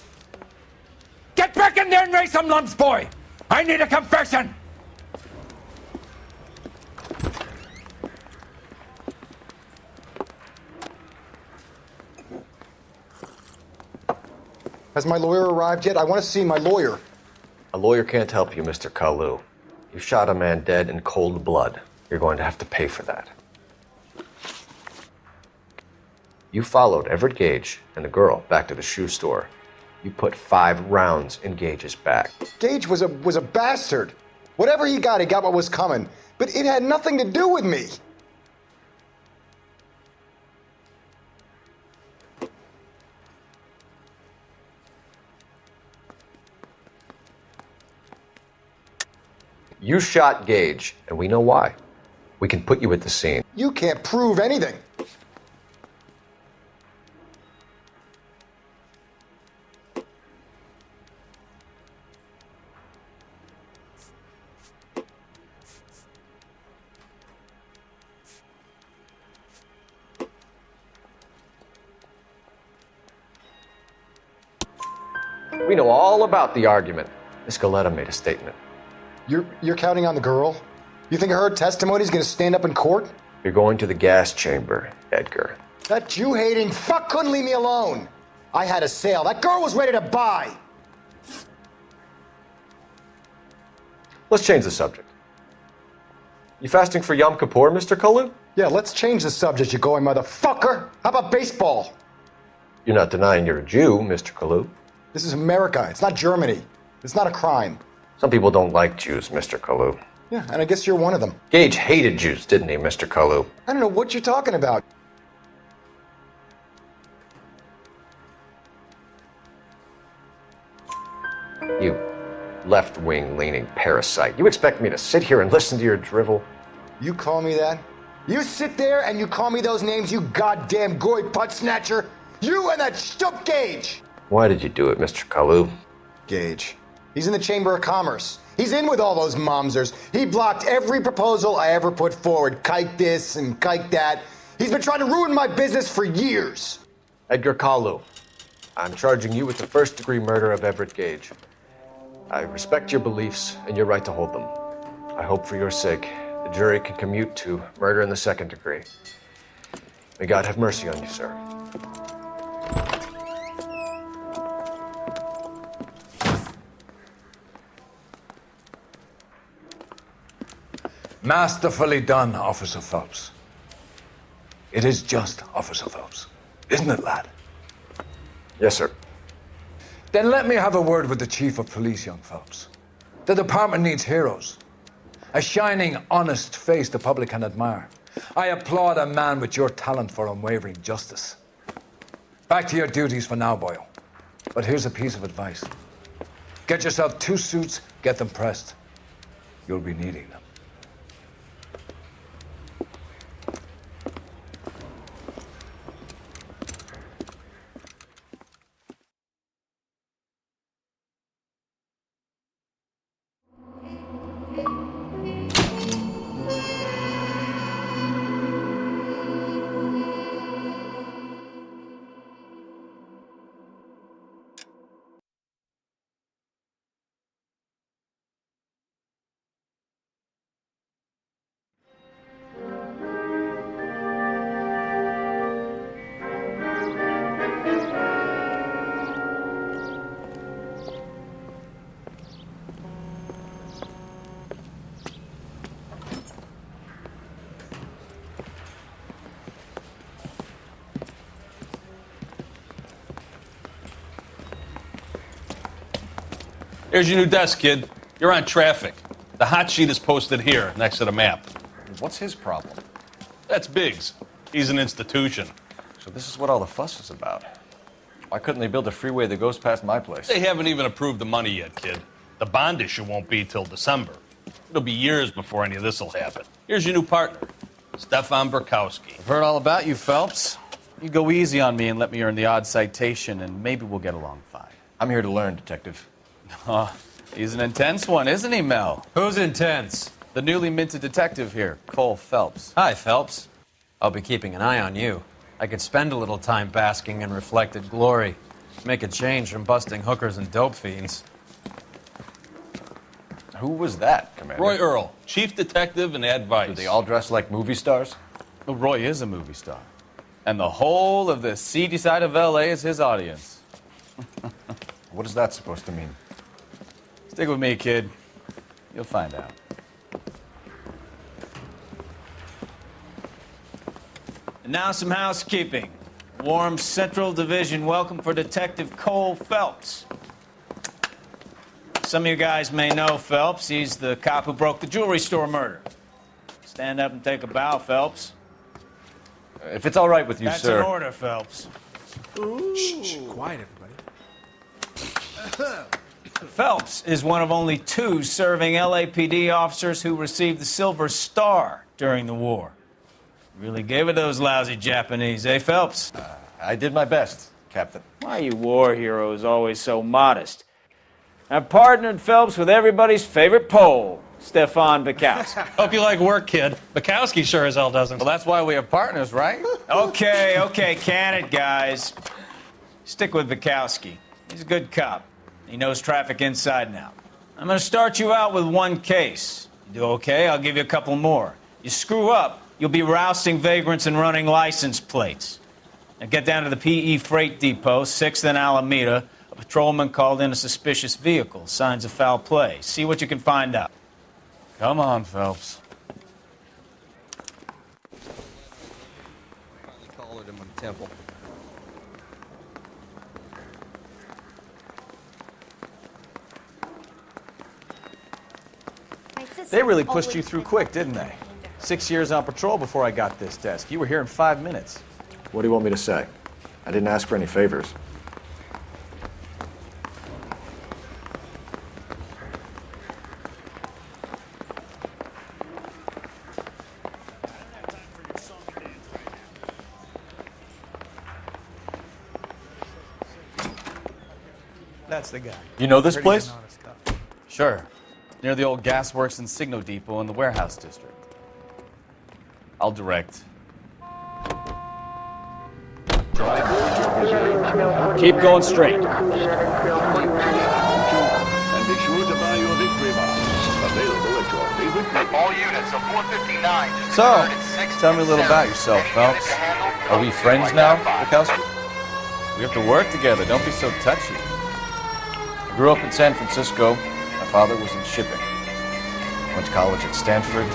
Get back in there and raise some lumps, boy! I need a confession! Has my lawyer arrived yet? I want to see my lawyer. A lawyer can't help you, Mr. Kalu. You shot a man dead in cold blood. You're going to have to pay for that. You followed Everett Gage and the girl back to the shoe store. You put 5 rounds in Gage's back. Gage was a bastard. Whatever he got what was coming. But it had nothing to do with me. You shot Gage, and we know why. We can put you at the scene. You can't prove anything. We know all about the argument. Miss Galetta made a statement. You're counting on the girl? You think her testimony is going to stand up in court? You're going to the gas chamber, Edgar. That Jew-hating fuck couldn't leave me alone. I had a sale. That girl was ready to buy. Let's change the subject. You fasting for Yom Kippur, Mr. Kalu? Yeah, let's change the subject, you going motherfucker. How about baseball? You're not denying you're a Jew, Mr. Kalu. This is America. It's not Germany. It's not a crime. Some people don't like Jews, Mr. Kalu. Yeah, and I guess you're one of them. Gage hated Jews, didn't he, Mr. Kalu? I don't know what you're talking about. You left-wing leaning parasite. You expect me to sit here and listen to your drivel? You call me that? You sit there and you call me those names, you goddamn goy putt snatcher? You and that stup Gage! Why did you do it, Mr. Kalu? Gage. He's in the Chamber of Commerce. He's in with all those momsers. He blocked every proposal I ever put forward. Kike this and kike that. He's been trying to ruin my business for years. Edgar Kalu, I'm charging you with the first-degree murder of Everett Gage. I respect your beliefs and your right to hold them. I hope for your sake the jury can commute to murder in the second degree. May God have mercy on you, sir. Masterfully done, Officer Phelps. It is just Officer Phelps, isn't it, lad? Yes, sir. Then let me have a word with the Chief of Police, young Phelps. The department needs heroes. A shining, honest face the public can admire. I applaud a man with your talent for unwavering justice. Back to your duties for now, boyo. But here's a piece of advice. Get yourself 2 suits, get them pressed. You'll be needing them. Here's your new desk, kid. You're on traffic. The hot sheet is posted here, next to the map. What's his problem? That's Biggs. He's an institution. So this is what all the fuss is about. Why couldn't they build a freeway that goes past my place? They haven't even approved the money yet, kid. The bond issue won't be till December. It'll be years before any of this will happen. Here's your new partner, Stefan Burkowski. I've heard all about you, Phelps. You go easy on me and let me earn the odd citation, and maybe we'll get along fine. I'm here to learn, Detective. Oh, he's an intense one, isn't he, Mel? Who's intense? The newly minted detective here, Cole Phelps. Hi, Phelps. I'll be keeping an eye on you. I could spend a little time basking in reflected glory. Make a change from busting hookers and dope fiends. Who was that, Commander? Roy Earl, chief detective and advice. Do they all dress like movie stars? Well, Roy is a movie star. And the whole of the seedy side of L.A. is his audience. What is that supposed to mean? Stick with me, kid. You'll find out. And now some housekeeping. Warm Central Division welcome for Detective Cole Phelps. Some of you guys may know Phelps. He's the cop who broke the jewelry store murder. Stand up and take a bow, Phelps. If it's all right with you, That's sir. That's an order, Phelps. Shh, quiet, everybody. Phelps is one of only 2 serving LAPD officers who received the Silver Star during the war. Really gave it those lousy Japanese, eh, Phelps? I did my best, Captain. Why are you war heroes always so modest? I've partnered Phelps with everybody's favorite Pole, Stefan Bukowski. Hope you like work, kid. Bukowski sure as hell doesn't. Well, that's why we have partners, right? Okay, can it, guys? Stick with Bukowski. He's a good cop. He knows traffic inside and out. I'm gonna start you out with 1 case. You do okay, I'll give you a couple more. You screw up, you'll be rousting vagrants and running license plates. Now get down to the PE Freight Depot, 6th and Alameda. A patrolman called in a suspicious vehicle. Signs of foul play. See what you can find out. Come on, Phelps. Collared him on the temple. They really pushed you through quick, didn't they? 6 years on patrol before I got this desk. You were here in 5 minutes. What do you want me to say? I didn't ask for any favors. That's the guy. You know this Heard he's place? an honest cop. Sure. Near the old gasworks and Signo Depot in the warehouse district. I'll direct. Keep going straight. And be sure to buy your victory box. Available at your favorite. All units of 459. So, tell me a little about yourself, Phelps. Are we friends now, Bukowski? We have to work together. Don't be so touchy. I grew up in San Francisco. My father was in shipping. Went to college at Stanford.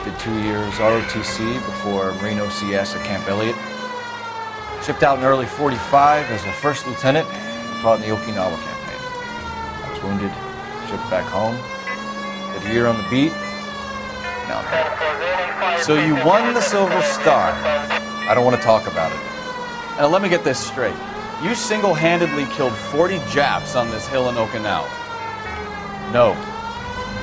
Did 2 years ROTC before Marine OCS at Camp Elliott. Shipped out in early 45 as a first lieutenant and fought in the Okinawa campaign. I was wounded, shipped back home. Did a year on the beat. Now I'm here. So you won the Silver Star. I don't want to talk about it. Now let me get this straight. You single-handedly killed 40 Japs on this hill in Okinawa. No,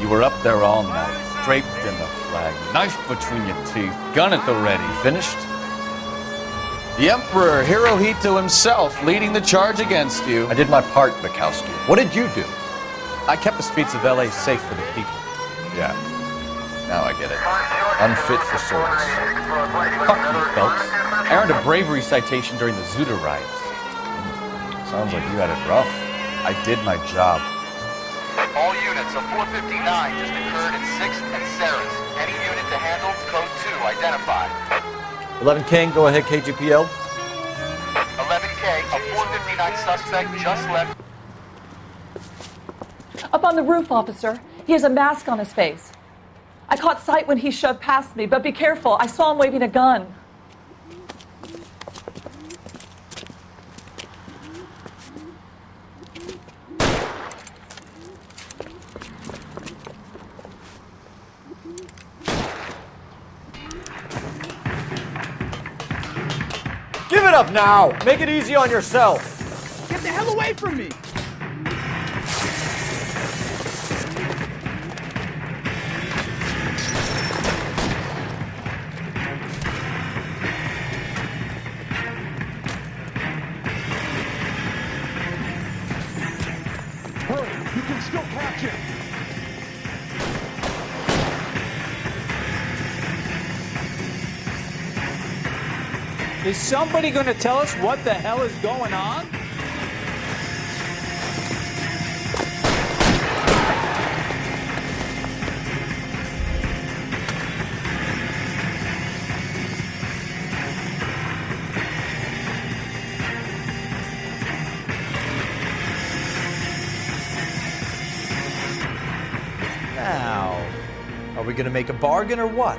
you were up there all night, draped in the flag, knife between your teeth, gun at the ready. Finished? The Emperor Hirohito himself leading the charge against you. I did my part, Bukowski. What did you do? I kept the streets of LA safe for the people. Yeah. Now I get it. Unfit for service. Fuck me, Phelps. I earned a bravery citation during the Zuda riots. Sounds like you had it rough. I did my job. All units of 459 just occurred at 6th and Sarah's. Any unit to handle, code 2 identified. 11 King, go ahead, KGPL. 11K, a 459 suspect just left. Up on the roof, officer. He has a mask on his face. I caught sight when he shoved past me, but be careful. I saw him waving a gun. Give it up now! Make it easy on yourself! Get the hell away from me! Hurry, you can still catch him! Is somebody going to tell us what the hell is going on? Now, are we gonna make a bargain or what?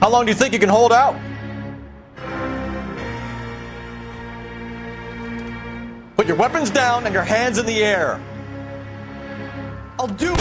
How long do you think you can hold out? Put your weapons down and your hands in the air. I'll do it!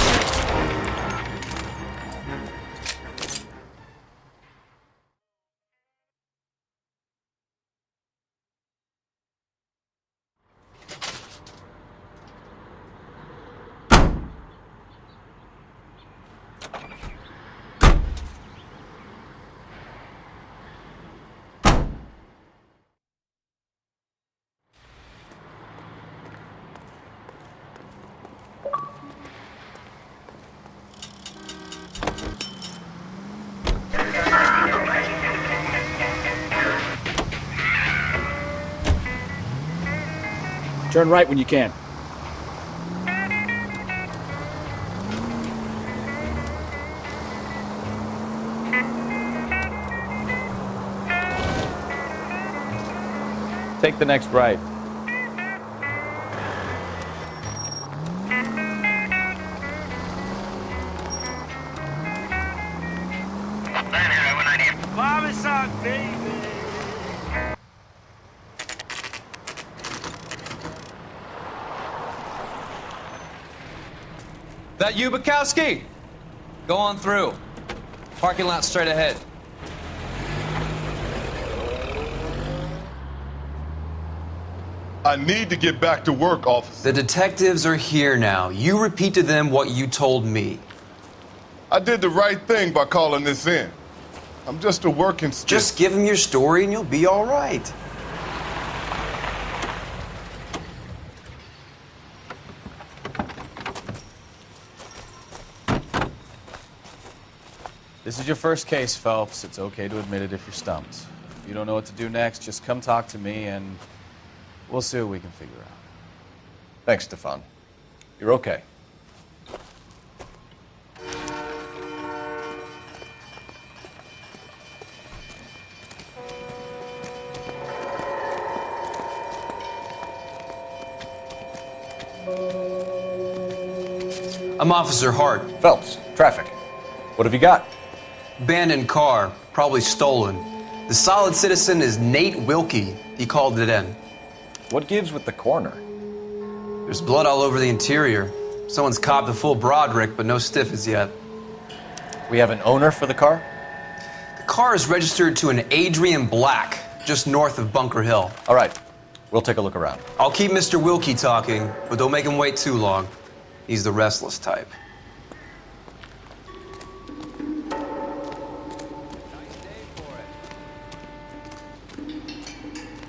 Turn right when you can. Take the next right. That you, Bukowski? Go on through. Parking lot straight ahead. I need to get back to work, officer. The detectives are here now. You repeat to them what you told me. I did the right thing by calling this in. I'm just a working stiff. Just give them your story and you'll be all right. This is your first case, Phelps. It's okay to admit it if you're stumped. If you don't know what to do next, just come talk to me and we'll see what we can figure out. Thanks, Stefan. You're okay. I'm Officer Hart. Phelps, traffic. What have you got? Abandoned car, probably stolen. The solid citizen is Nate Wilkie. He called it in. What gives with the coroner? There's blood all over the interior. Someone's copped a full Broderick, but no stiff as yet. We have an owner for the car? The car is registered to an Adrian Black, just north of Bunker Hill. All right, we'll take a look around. I'll keep Mr. Wilkie talking, but don't make him wait too long. He's the restless type.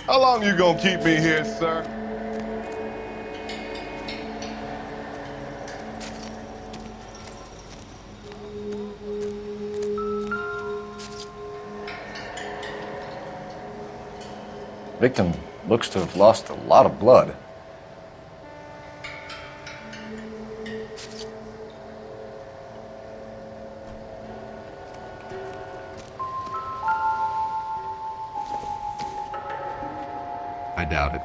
How long you gonna keep me here, sir? Victim looks to have lost a lot of blood. I doubt it.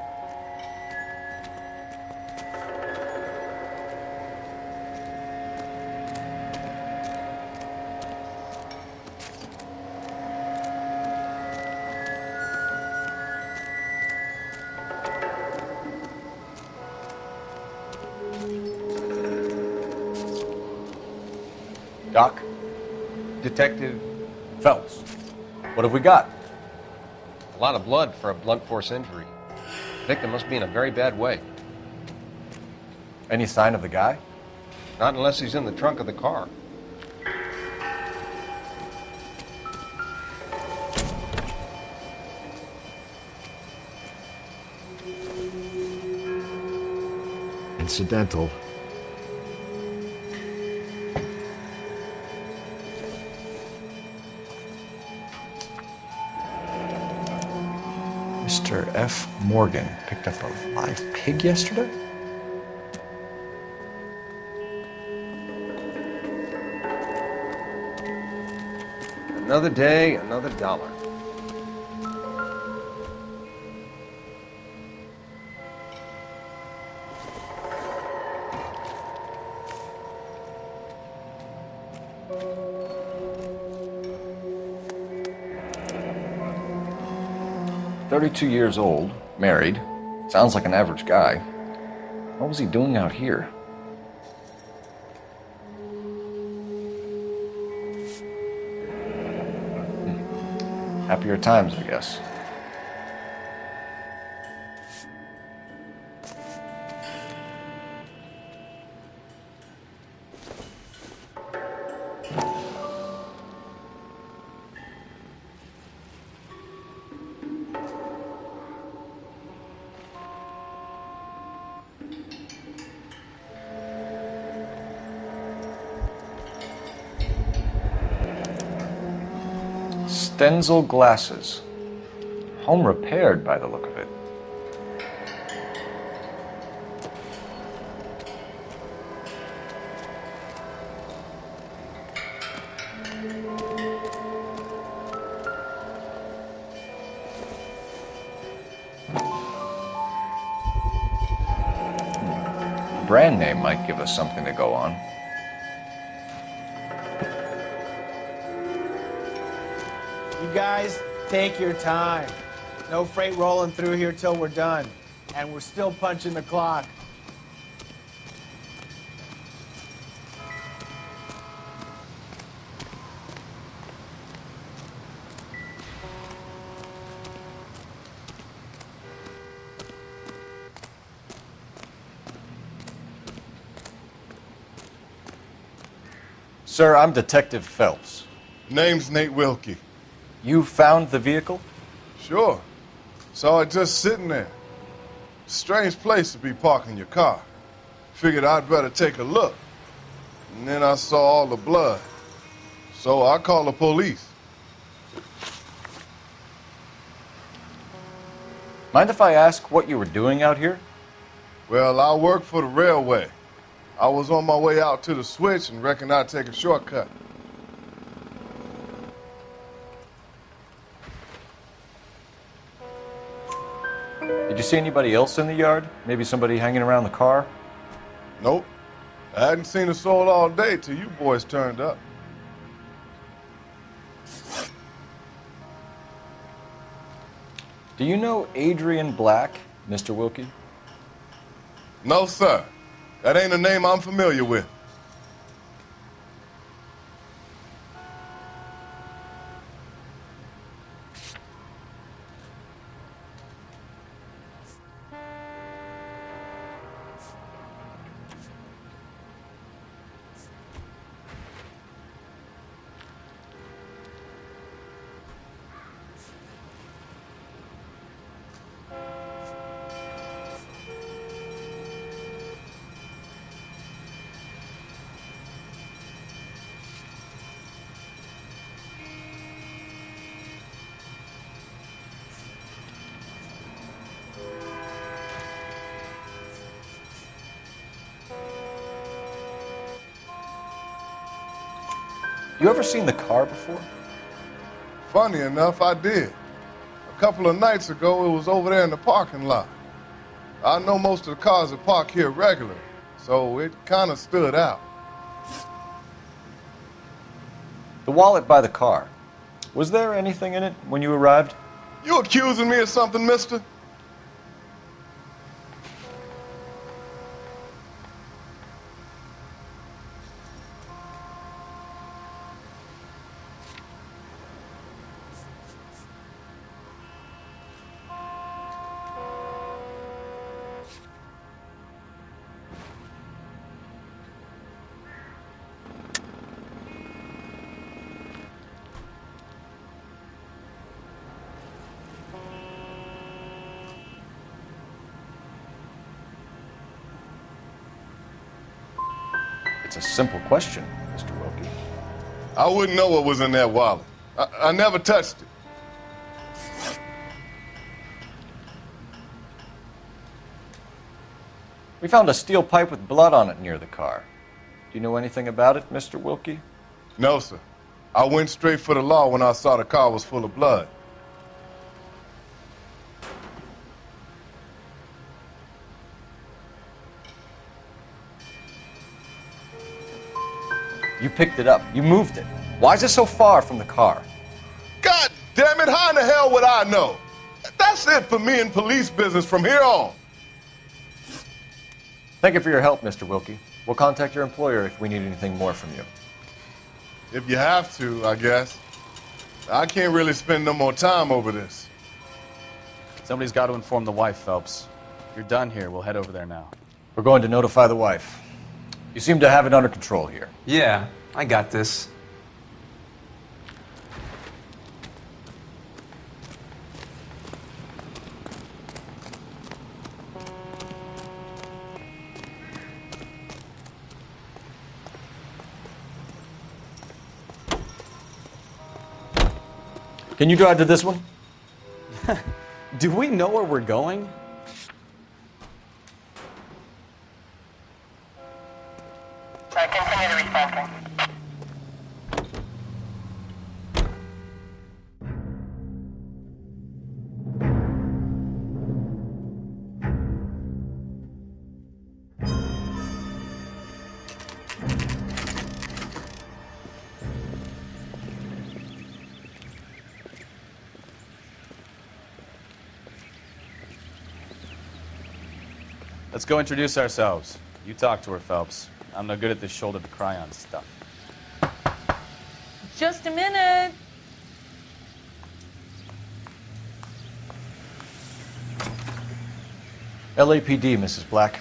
Doc? Detective Phelps. What have we got? a lot of blood for a blunt force injury. The victim must be in a very bad way. Any sign of the guy? Not unless he's in the trunk of the car. Incidental. Mr. F. Morgan picked up a live pig yesterday? Another day, another dollar. "32 years old, married. Sounds like an average guy. What was he doing out here?" Happier times, I guess. Stenzel glasses. Home repaired by the look of it. brand name might give us something to go on. You guys, take your time. No freight rolling through here till we're done. And we're still punching the clock. Sir, I'm Detective Phelps. Name's Nate Wilkie. You found the vehicle? Sure. Saw it just sitting there. Strange place to be parking your car. Figured I'd better take a look. And then I saw all the blood. So I called the police. Mind if I ask what you were doing out here? Well, I work for the railway. I was on my way out to the switch and reckoned I'd take a shortcut. Did you see anybody else in the yard? Maybe somebody hanging around the car? Nope. I hadn't seen a soul all day till you boys turned up. Do you know Adrian Black, Mr. Wilkie? No, sir. That ain't a name I'm familiar with. You ever seen the car before? Funny enough, I did. A couple of nights ago, it was over there in the parking lot. I know most of the cars that park here regularly, so it kind of stood out. The wallet by the car. Was there anything in it when you arrived? You accusing me of something, mister? It's a simple question, Mr. Wilkie. I wouldn't know what was in that wallet. I never touched it. We found a steel pipe with blood on it near the car. Do you know anything about it, Mr. Wilkie? No, sir. I went straight for the law when I saw the car was full of blood. You picked it up. You moved it. Why is it so far from the car? God damn it, how in the hell would I know? That's it for me in police business from here on. Thank you for your help, Mr. Wilkie. We'll contact your employer if we need anything more from you. If you have to, I guess. I can't really spend no more time over this. Somebody's got to inform the wife, Phelps. If you're done here, we'll head over there now. We're going to notify the wife. You seem to have it under control here. Yeah, I got this. Can you drive to this one? Do we know where we're going? Continue to respond. Let's go introduce ourselves. You talk to her, Phelps. I'm no good at this shoulder to cry on stuff. Just a minute. LAPD, Mrs. Black.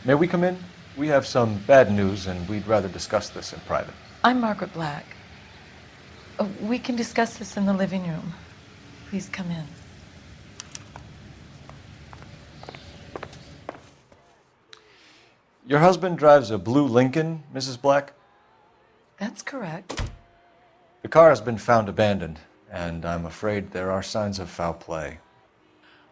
May we come in? We have some bad news, and we'd rather discuss this in private. I'm Margaret Black. We can discuss this in the living room. Please come in. Your husband drives a blue Lincoln, Mrs. Black? That's correct. The car has been found abandoned, and I'm afraid there are signs of foul play.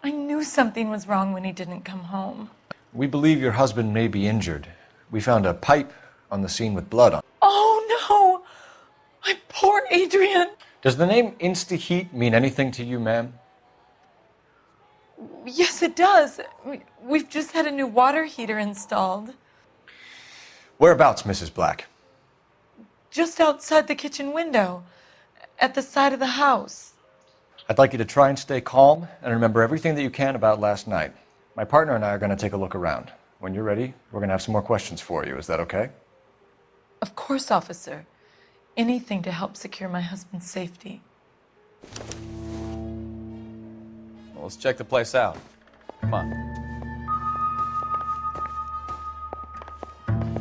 I knew something was wrong when he didn't come home. We believe your husband may be injured. We found a pipe on the scene with blood on it. Oh, no! My poor Adrian! Does the name InstaHeat mean anything to you, ma'am? Yes, it does. We've just had a new water heater installed. Whereabouts, Mrs. Black? Just outside the kitchen window, at the side of the house. I'd like you to try and stay calm and remember everything that you can about last night. My partner and I are going to take a look around. When you're ready, we're going to have some more questions for you. Is that okay? Of course, officer. Anything to help secure my husband's safety. Well, let's check the place out. Come on.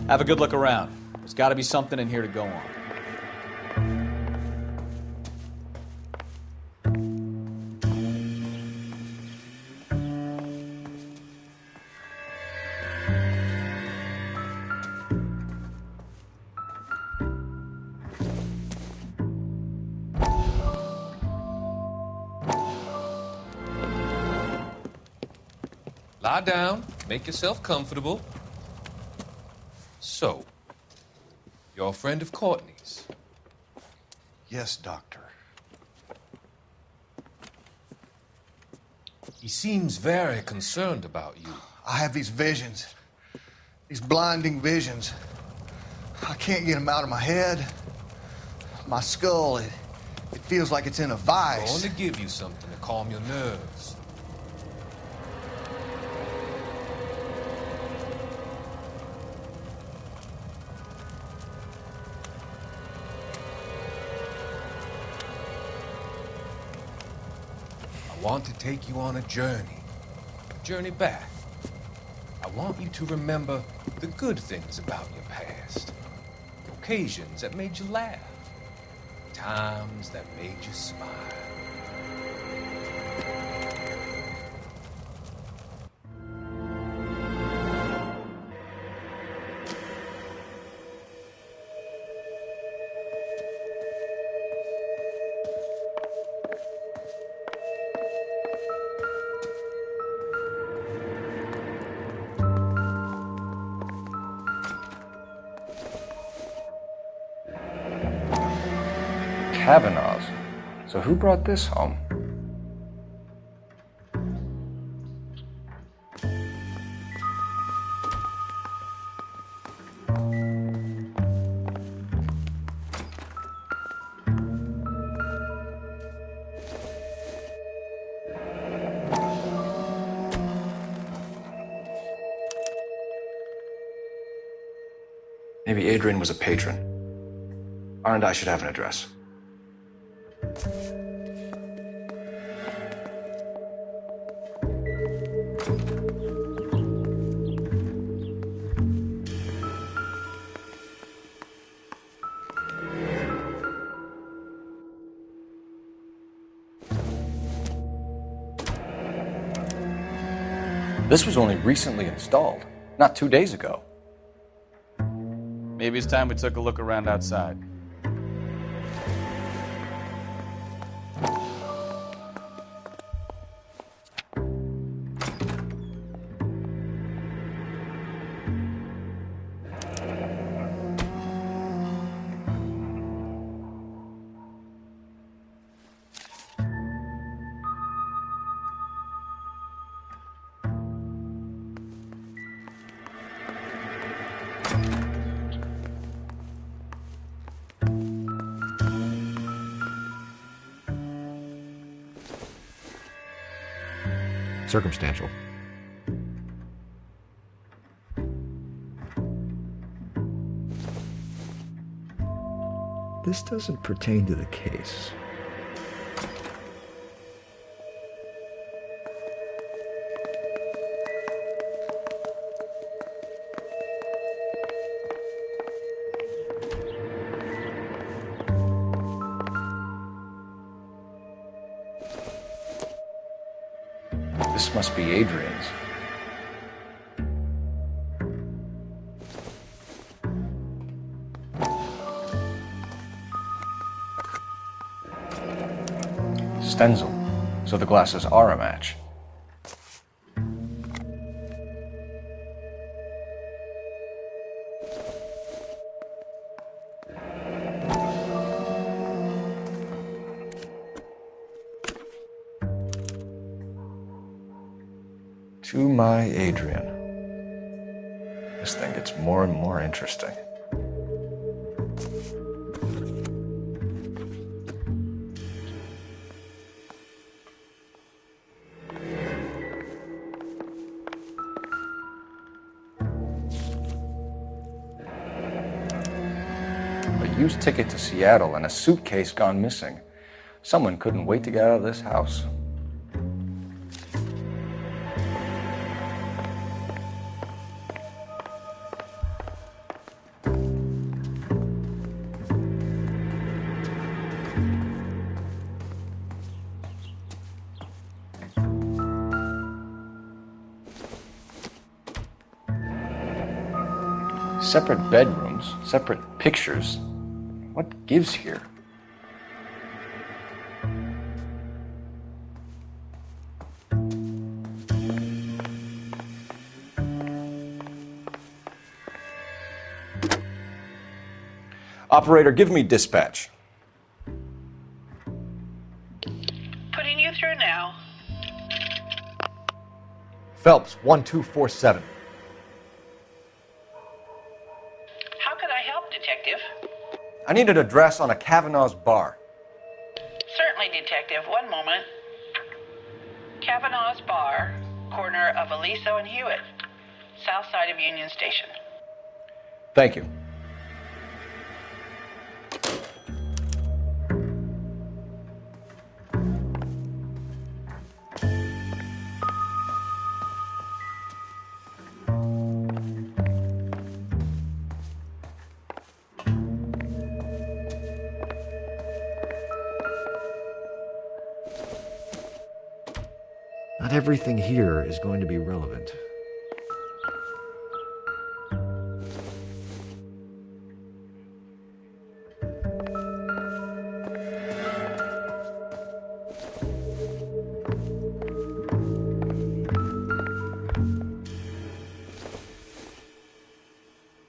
Have a good look around. There's got to be something in here to go on. Lie down, make yourself comfortable. So, you're a friend of Courtney's? Yes, Doctor. He seems very concerned about you. I have these visions, these blinding visions. I can't get them out of my head. My skull, it feels like it's in a I'm vice. going to give you something to calm your nerves. I want to take you on a journey back. I want you to remember the good things about your past, the occasions that made you laugh, times that made you smile. Kavanaugh's. So who brought this home? Maybe Adrian was a patron. R&I should have an address. This was only recently installed, not 2 days ago. Maybe it's time we took a look around outside. Circumstantial. This doesn't pertain to the case. This must be Adrian's. Stencil, so the glasses are a match. To my Adrian. This thing gets more and more interesting. A used ticket to Seattle and a suitcase gone missing. Someone couldn't wait to get out of this house. Separate bedrooms, separate pictures. What gives here? Operator, give me dispatch. Putting you through now. Phelps, 1247. How could I help, Detective? I need an address on a Kavanaugh's bar. Certainly, Detective. One moment. Kavanaugh's Bar, corner of Aliso and Hewitt, south side of Union Station. Thank you. Not everything here is going to be relevant.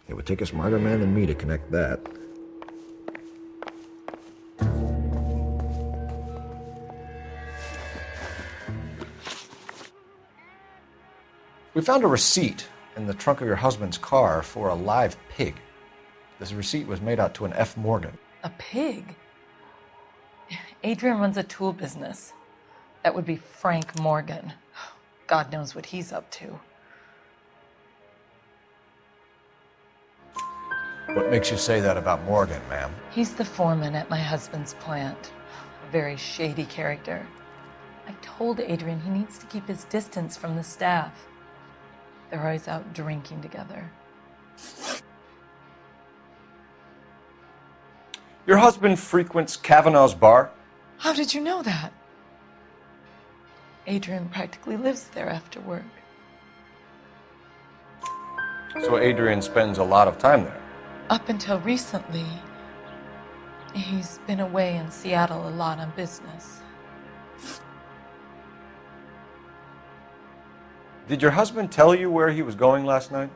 It would take a smarter man than me to connect that. We found a receipt in the trunk of your husband's car for a live pig. This receipt was made out to an F. Morgan. A pig? Adrian runs a tool business. That would be Frank Morgan. God knows what he's up to. What makes you say that about Morgan, ma'am? He's the foreman at my husband's plant. A very shady character. I've told Adrian he needs to keep his distance from the staff. They're always out drinking together. Your husband frequents Kavanaugh's bar? How did you know that? Adrian practically lives there after work. So Adrian spends a lot of time there. Up until recently, he's been away in Seattle a lot on business. Did your husband tell you where he was going last night?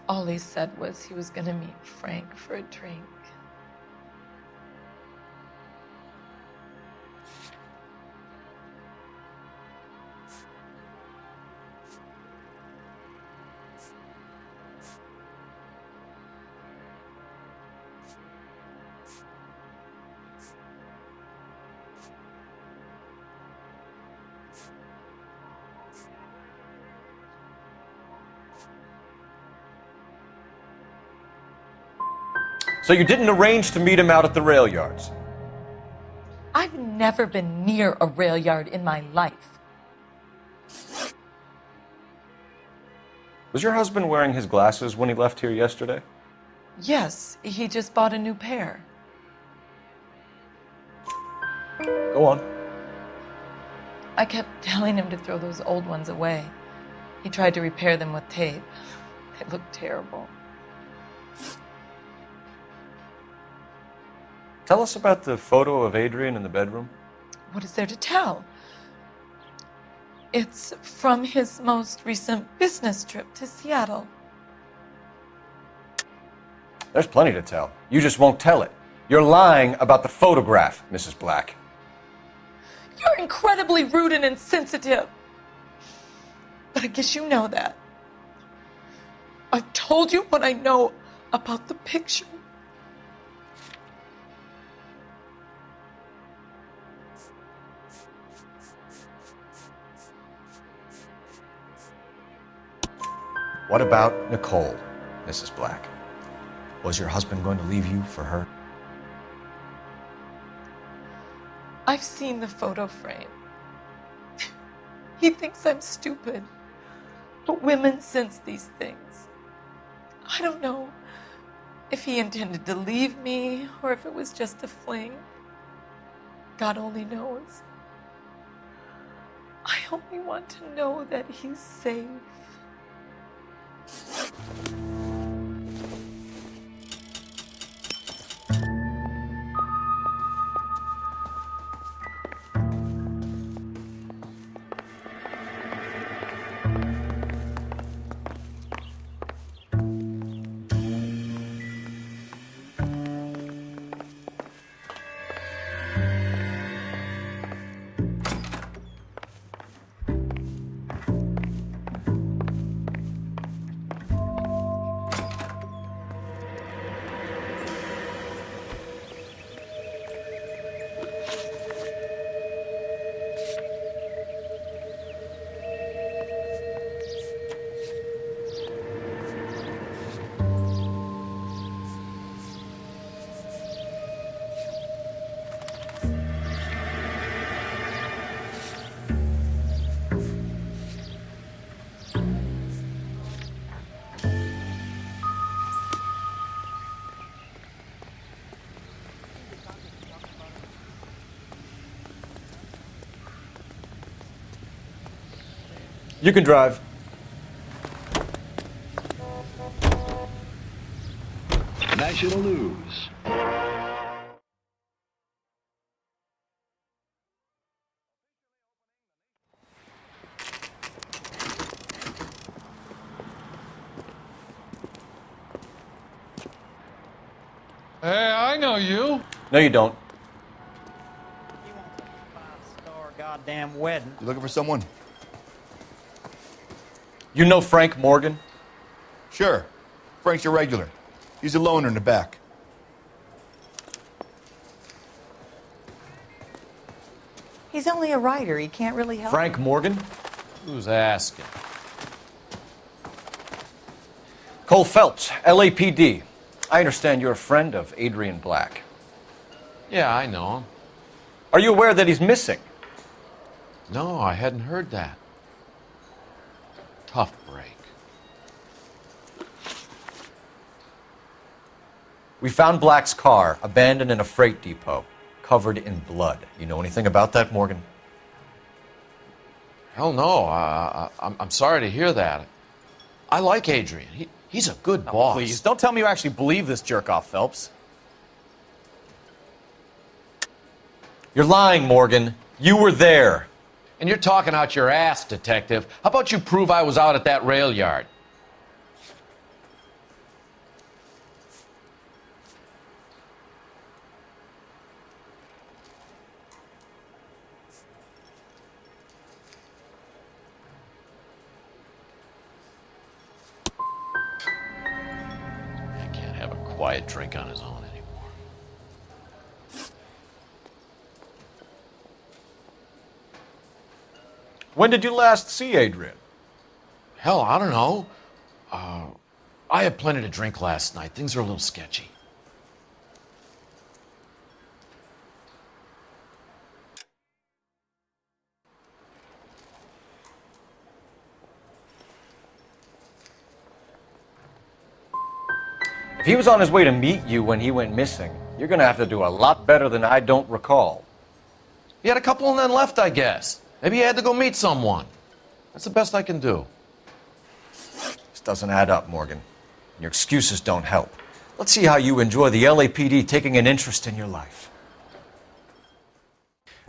All he said was he was going to meet Frank for a drink. So you didn't arrange to meet him out at the rail yards? I've never been near a rail yard in my life. Was your husband wearing his glasses when he left here yesterday? Yes, he just bought a new pair. Go on. I kept telling him to throw those old ones away. He tried to repair them with tape. They looked terrible. Tell us about the photo of Adrian in the bedroom. What is there to tell? It's from his most recent business trip to Seattle. There's plenty to tell. You just won't tell it. You're lying about the photograph, Mrs. Black. You're incredibly rude and insensitive. But I guess you know that. I've told you what I know about the picture. What about Nicole, Mrs. Black? Was your husband going to leave you for her? I've seen the photo frame. He thinks I'm stupid. But women sense these things. I don't know if he intended to leave me or if it was just a fling. God only knows. I only want to know that he's safe. You can drive. National news. Hey, I know you. No, you don't. Star goddamn wedding. You looking for someone? You know Frank Morgan? Sure. Frank's a regular. He's a loner in the back. He's only a writer. He can't really help. Frank Morgan? Who's asking? Cole Phelps, LAPD. I understand you're a friend of Adrian Black. Yeah, I know him. Are you aware that he's missing? No, I hadn't heard that. Tough break. We found Black's car abandoned in a freight depot, covered in blood. You know anything about that, Morgan? Hell no. I'm sorry to hear that. I like Adrian. He's a good boss. Please, don't tell me you actually believe this jerk-off, Phelps. You're lying, Morgan. You were there. And you're talking out your ass, detective. How about you prove I was out at that rail yard? I can't have a quiet drink on his own anymore. When did you last see Adrian? Hell, I don't know. I had plenty to drink last night. Things are a little sketchy. If he was on his way to meet you when he went missing, you're gonna have to do a lot better than I don't recall. He had a couple and then left, I guess. Maybe he had to go meet someone. That's the best I can do. This doesn't add up, Morgan. Your excuses don't help. Let's see how you enjoy the LAPD taking an interest in your life.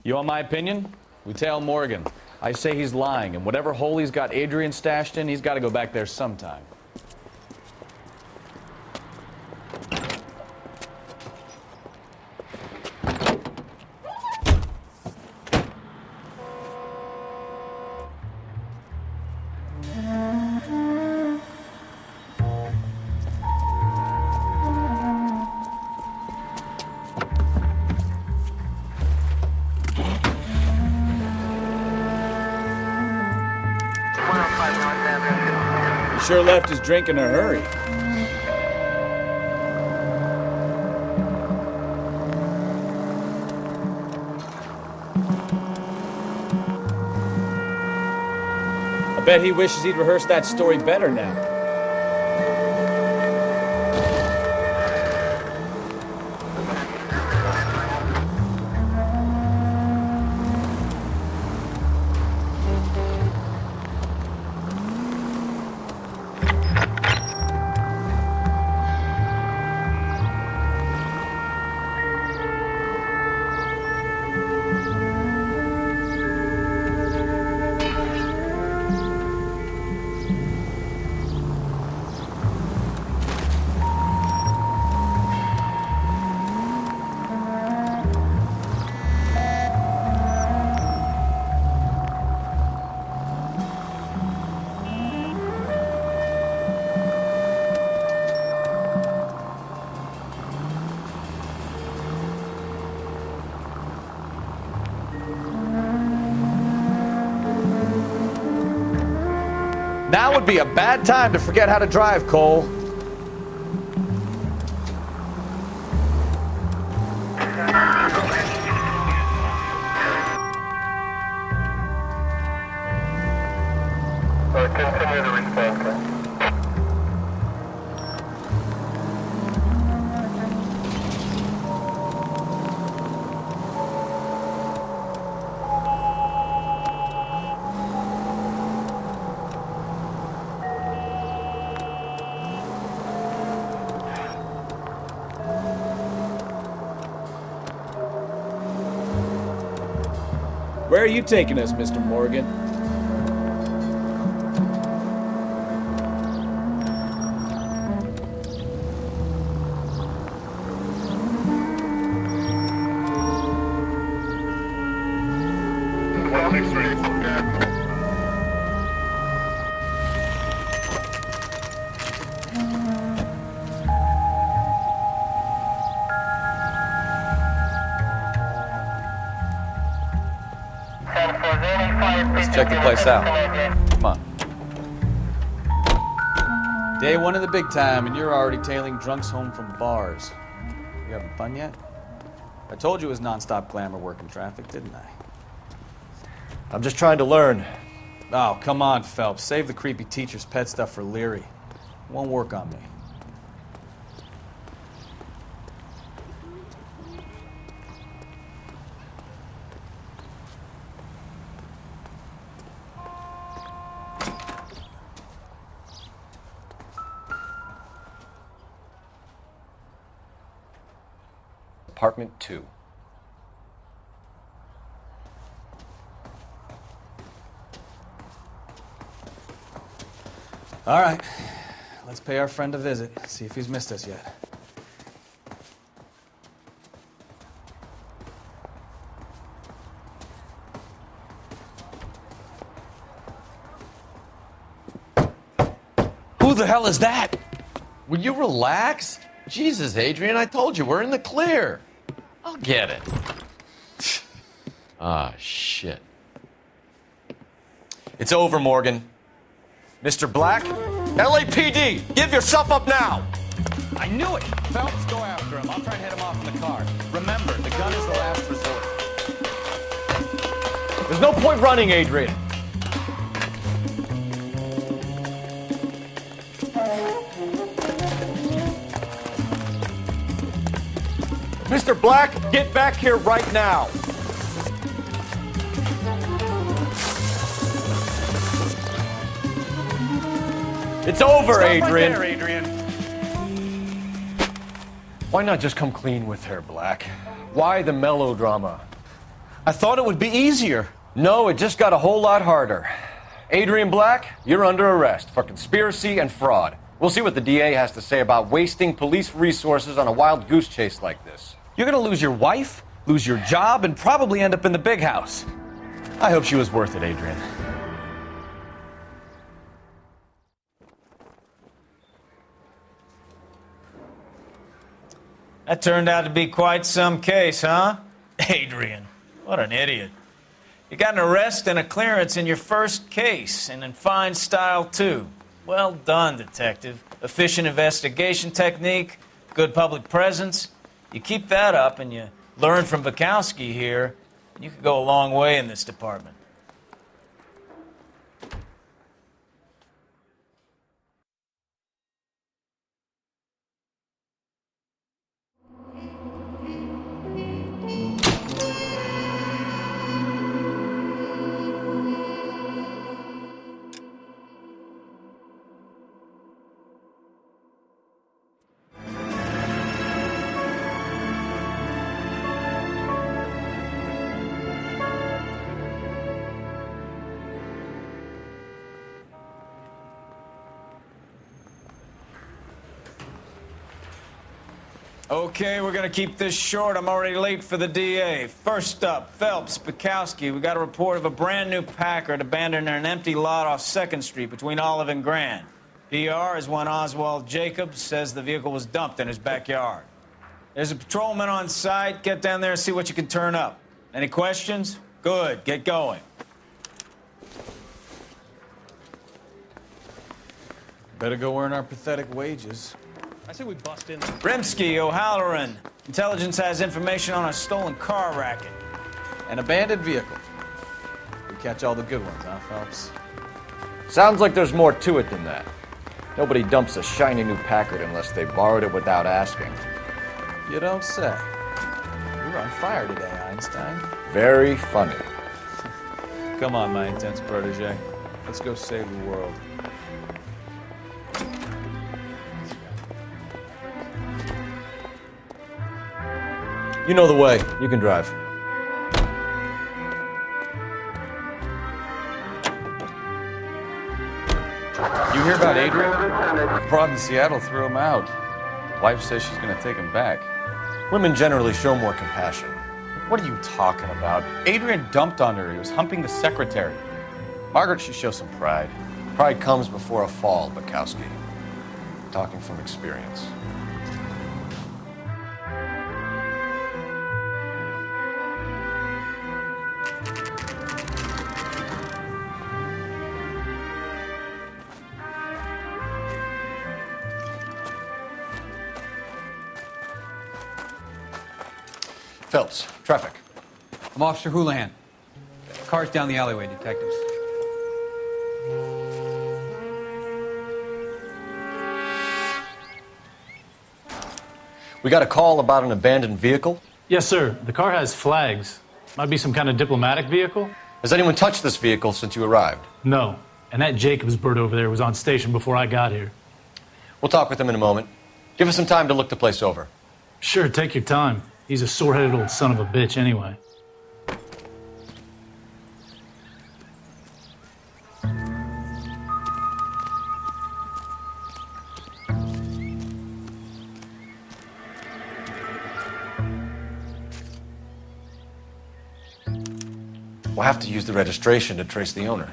You want my opinion? We tail Morgan. I say he's lying, and whatever hole he's got Adrian stashed in, he's got to go back there sometime. Sure left his drink in a hurry. I bet he wishes he'd rehearsed that story better now. Now would be a bad time to forget how to drive, Cole. Continue to respond. Where are you taking us, Mr. Morgan? Let's check the place out. Come on. Day one of the big time, and you're already tailing drunks home from bars. You having fun yet? I told you it was non-stop glamour work in traffic, didn't I? I'm just trying to learn. Oh, come on, Phelps. Save the creepy teacher's pet stuff for Leary. It won't work on me. Apartment 2. All right. Let's pay our friend a visit, see if he's missed us yet. Who the hell is that? Will you relax? Jesus, Adrian, I told you, we're in the clear. I'll get it. Ah, shit. It's over, Morgan. Mr. Black, LAPD, give yourself up now! I knew it! Phelps, go after him. I'll try and head him off in the car. Remember, the gun is the last resort. There's no point running, Adrian. Mr. Black, get back here right now. It's over, Stop Adrian. Right there, Adrian. Why not just come clean with her, Black? Why the melodrama? I thought it would be easier. No, it just got a whole lot harder. Adrian Black, you're under arrest for conspiracy and fraud. We'll see what the DA has to say about wasting police resources on a wild goose chase like this. You're gonna lose your wife, lose your job, and probably end up in the big house. I hope she was worth it, Adrian. That turned out to be quite some case, huh? Adrian, what an idiot. You got an arrest and a clearance in your first case, and in fine style, too. Well done, detective. Efficient investigation technique, good public presence. You keep that up and you learn from Bukowski here, and you could go a long way in this department. Okay, we're gonna keep this short. I'm already late for the DA. First up, Phelps, Bukowski. We got a report of a brand new Packard abandoned in an empty lot off 2nd Street between Olive and Grand. PR is one Oswald Jacobs says the vehicle was dumped in his backyard. There's a patrolman on site. Get down there and see what you can turn up. Any questions? Good, get going. Better go earn our pathetic wages. I say we bust in. Rimsky, O'Halloran. Intelligence has information on a stolen car racket. An abandoned vehicle. We catch all the good ones, huh, Phelps? Sounds like there's more to it than that. Nobody dumps a shiny new Packard unless they borrowed it without asking. You don't say. You're on fire today, Einstein. Very funny. Come on, my intense protege. Let's go save the world. You know the way. You can drive. You hear about Adrian? Broad in Seattle threw him out. Wife says she's gonna take him back. Women generally show more compassion. What are you talking about? Adrian dumped on her. He was humping the secretary. Margaret should show some pride. Pride comes before a fall, Bukowski. Talking from experience. Phelps, traffic. I'm Officer Houlihan. Car's down the alleyway, detectives. We got a call about an abandoned vehicle? Yes, sir. The car has flags. Might be some kind of diplomatic vehicle. Has anyone touched this vehicle since you arrived? No. And that Jacobs bird over there was on station before I got here. We'll talk with him in a moment. Give us some time to look the place over. Sure, take your time. He's a sore-headed old son of a bitch anyway. We'll have to use the registration to trace the owner.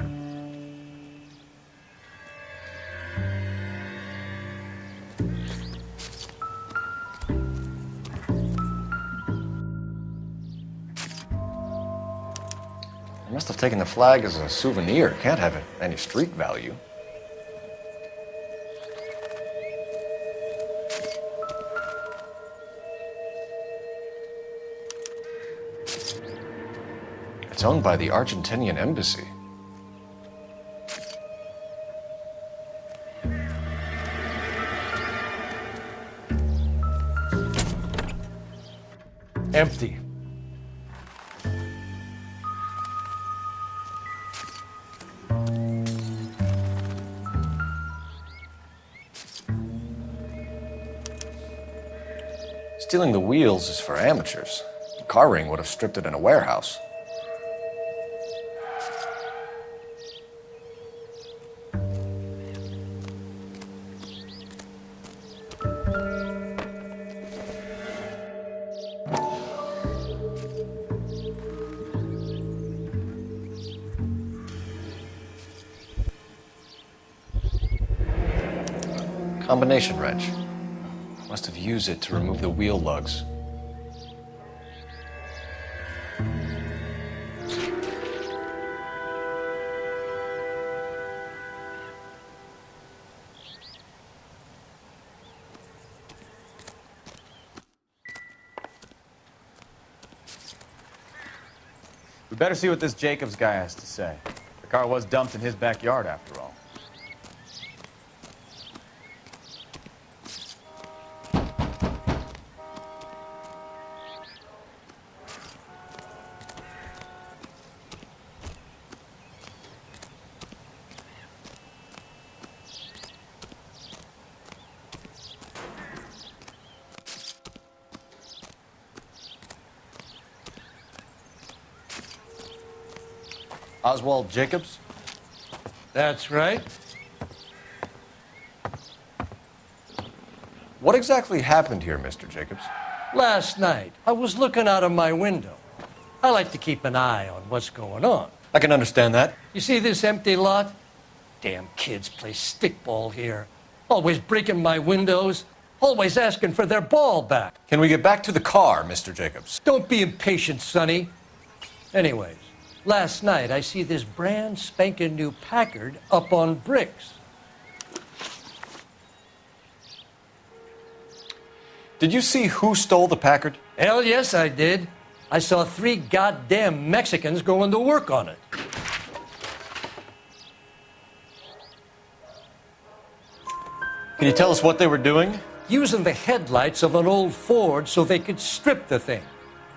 They must have taken the flag as a souvenir. Can't have any street value. It's owned by the Argentinian embassy. Empty. Stealing the wheels is for amateurs. The car ring would have stripped it in a warehouse. Combination wrench. Must have used it to remove the wheel lugs. We better see what this Jacobs guy has to say. The car was dumped in his backyard, after all. Oswald Jacobs? That's right. What exactly happened here, Mr. Jacobs? Last night, I was looking out of my window. I like to keep an eye on what's going on. I can understand that. You see this empty lot? Damn kids play stickball here. Always breaking my windows. Always asking for their ball back. Can we get back to the car, Mr. Jacobs? Don't be impatient, Sonny. Anyways, last night I see this brand spanking new Packard up on bricks. Did you see who stole the Packard? Hell yes, I did. I saw 3 goddamn Mexicans going to work on it. Can you tell us what they were doing? Using the headlights of an old Ford so they could strip the thing.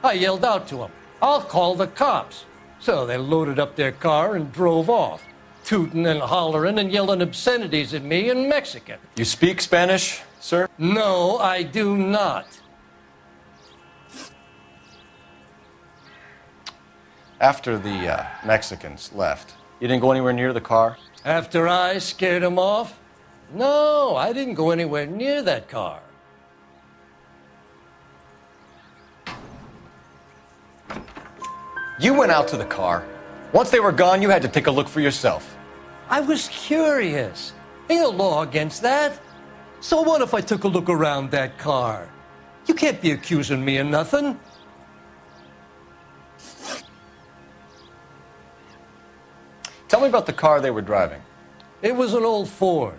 I yelled out to them, "I'll call the cops." So they loaded up their car and drove off, tooting and hollering and yelling obscenities at me in Mexican. You speak Spanish, sir? No, I do not. After the Mexicans left, you didn't go anywhere near the car? After I scared them off? No, I didn't go anywhere near that car. You went out to the car. Once they were gone, you had to take a look for yourself. I was curious. Ain't no law against that. So what if I took a look around that car? You can't be accusing me of nothing. Tell me about the car they were driving. It was an old Ford.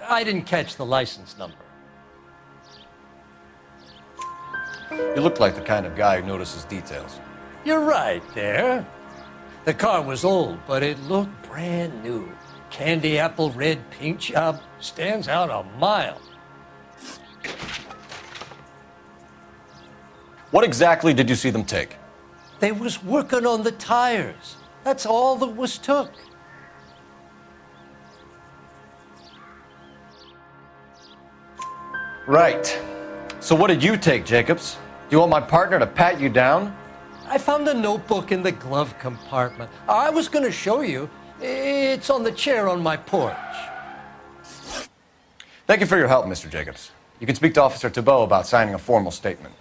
I didn't catch the license number. You look like the kind of guy who notices details. You're right there. The car was old, but it looked brand new. Candy apple red paint job stands out a mile. What exactly did you see them take? They was working on the tires. That's all that was took. Right. So what did you take, Jacobs? Do you want my partner to pat you down? I found a notebook in the glove compartment. I was going to show you. It's on the chair on my porch. Thank you for your help, Mr. Jacobs. You can speak to Officer Thibault about signing a formal statement.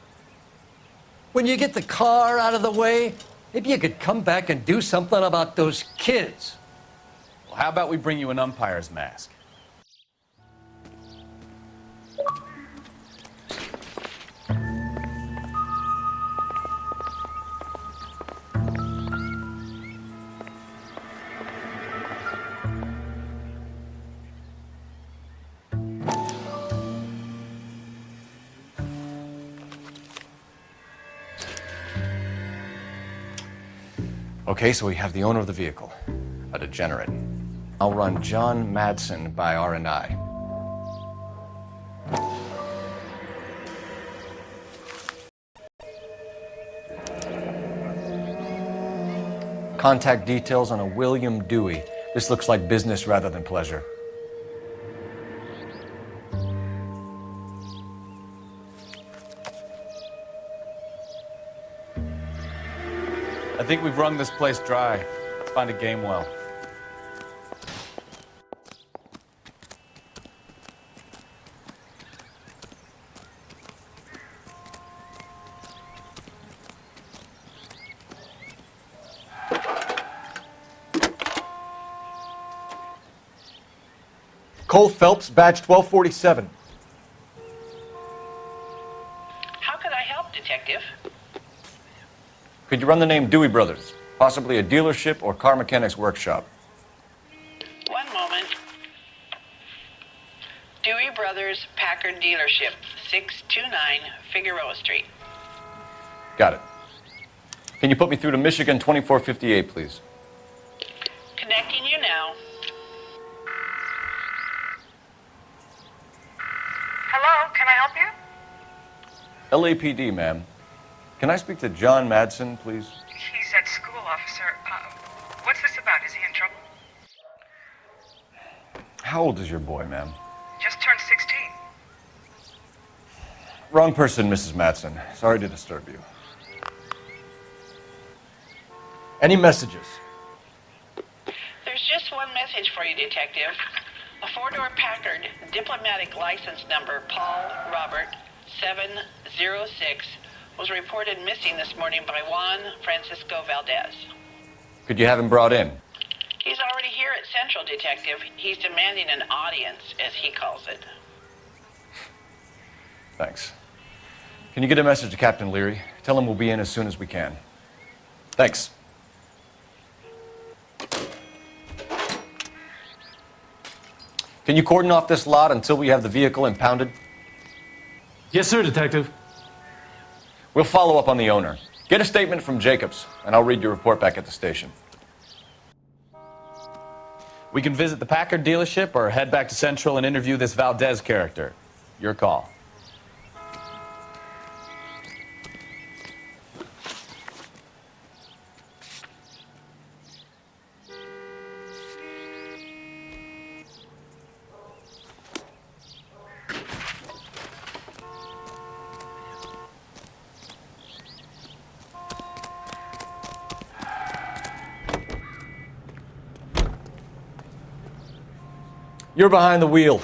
When you get the car out of the way, maybe you could come back and do something about those kids. Well, how about we bring you an umpire's mask? Okay, so we have the owner of the vehicle, a degenerate. I'll run John Madsen by R&I. Contact details on a William Dewey. This looks like business rather than pleasure. I think we've wrung this place dry. Let's find a game well. Cole Phelps, badge 1247. How could I help, Detective? Could you run the name Dewey Brothers? Possibly a dealership or car mechanics workshop. One moment. Dewey Brothers Packard Dealership, 629 Figueroa Street. Got it. Can you put me through to Michigan 2458, please? Connecting you now. Hello, can I help you? LAPD, ma'am. Can I speak to John Madsen, please? He's at school, officer. What's this about? Is he in trouble? How old is your boy, ma'am? Just turned 16. Wrong person, Mrs. Madsen. Sorry to disturb you. Any messages? There's just one message for you, Detective. A four-door Packard, diplomatic license number Paul Robert 706, was reported missing this morning by Juan Francisco Valdez. Could you have him brought in? He's already here at Central, Detective. He's demanding an audience, as he calls it. Thanks. Can you get a message to Captain Leary? Tell him we'll be in as soon as we can. Thanks. Can you cordon off this lot until we have the vehicle impounded? Yes, sir, Detective. We'll follow up on the owner. Get a statement from Jacobs, and I'll read your report back at the station. We can visit the Packard dealership or head back to Central and interview this Valdez character. Your call. You're behind the wheel.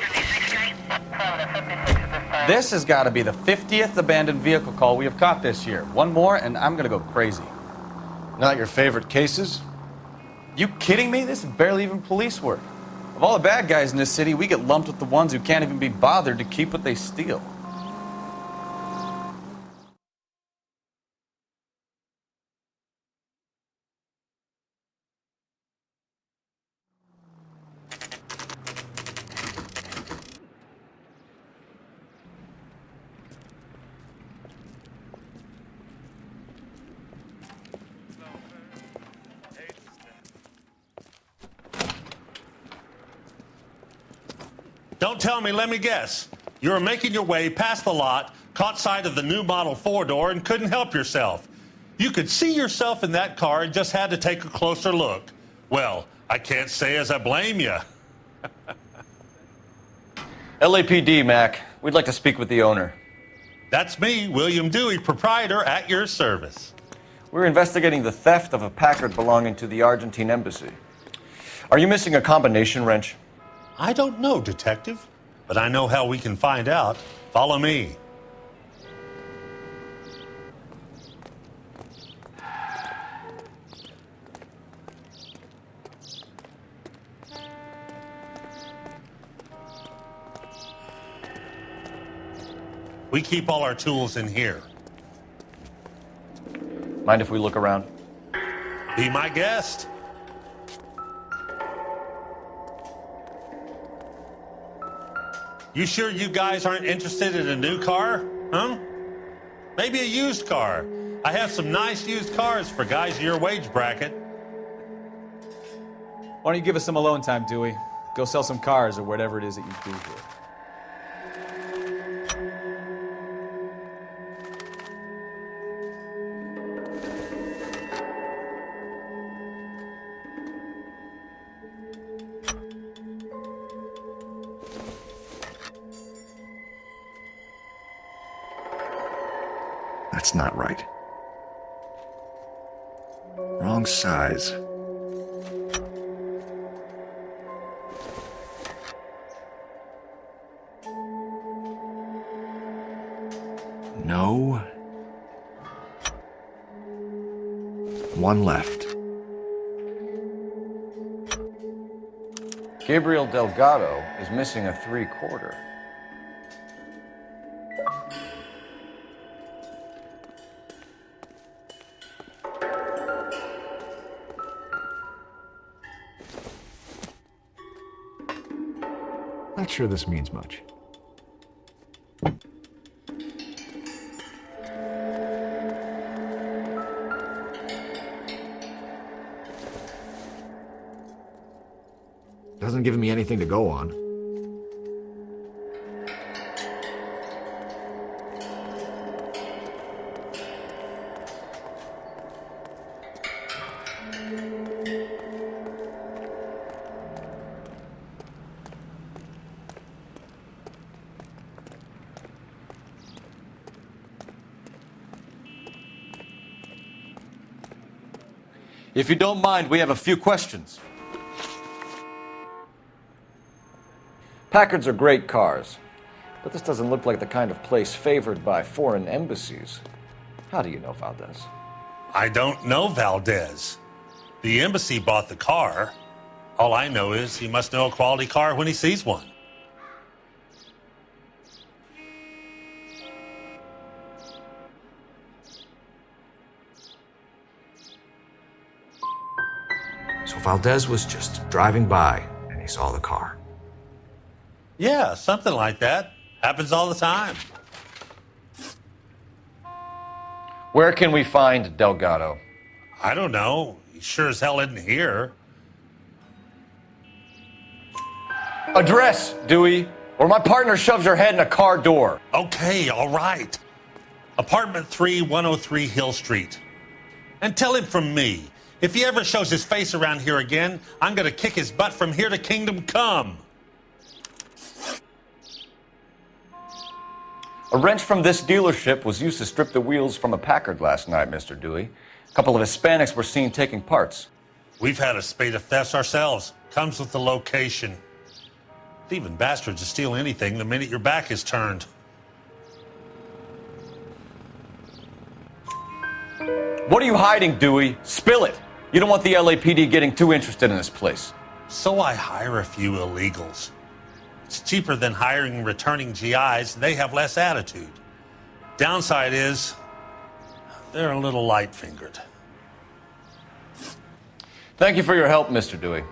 This has got to be the 50th abandoned vehicle call we have caught this year. One more, and I'm going to go crazy. Not your favorite cases? You kidding me? This is barely even police work. Of all the bad guys in this city, we get lumped with the ones who can't even be bothered to keep what they steal. Don't tell me, let me guess. You were making your way past the lot, caught sight of the new model four-door, and couldn't help yourself. You could see yourself in that car and just had to take a closer look. Well, I can't say as I blame you. LAPD, Mac. We'd like to speak with the owner. That's me, William Dewey, proprietor, at your service. We're investigating the theft of a Packard belonging to the Argentine embassy. Are you missing a combination wrench? I don't know, Detective, but I know how we can find out. Follow me. We keep all our tools in here. Mind if we look around? Be my guest. You sure you guys aren't interested in a new car? Huh? Maybe a used car. I have some nice used cars for guys in your wage bracket. Why don't you give us some alone time, Dewey? Go sell some cars or whatever it is that you do here. That's not right. Wrong size. No. One left. Gabriel Delgado is missing a 3/4. Not sure this means much. Doesn't give me anything to go on. If you don't mind, we have a few questions. Packards are great cars, but this doesn't look like the kind of place favored by foreign embassies. How do you know Valdez? I don't know Valdez. The embassy bought the car. All I know is he must know a quality car when he sees one. So Valdez was just driving by and he saw the car. Yeah, something like that. Happens all the time. Where can we find Delgado? I don't know. He sure as hell isn't here. Address, Dewey, or my partner shoves your head in a car door. Okay, all right. Apartment 3, 103 Hill Street. And tell him from me, if he ever shows his face around here again, I'm gonna kick his butt from here to Kingdom Come. A wrench from this dealership was used to strip the wheels from a Packard last night, Mr. Dewey. A couple of Hispanics were seen taking parts. We've had a spate of thefts ourselves. Comes with the location. Thieving bastards to steal anything the minute your back is turned. What are you hiding, Dewey? Spill it. You don't want the LAPD getting too interested in this place. So I hire a few illegals. It's cheaper than hiring returning GIs. They have less attitude. Downside is, they're a little light-fingered. Thank you for your help, Mr. Dewey.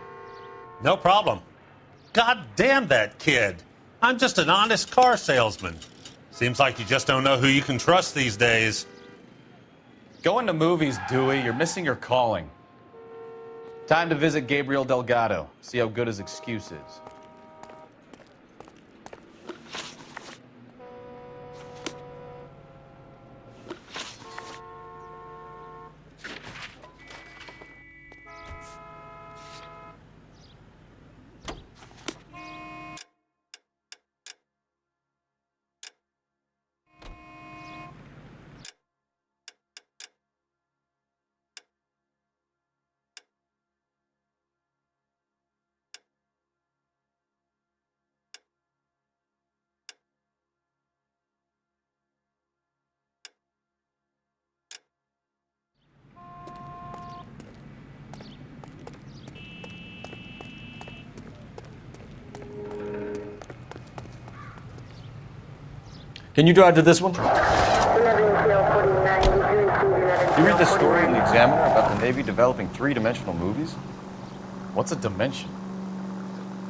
No problem. God damn that kid. I'm just an honest car salesman. Seems like you just don't know who you can trust these days. Going to movies, Dewey. You're missing your calling. Time to visit Gabriel Delgado. See how good his excuse is. Can you drive to this one? You read the story in the Examiner about the Navy developing three-dimensional movies? What's a dimension?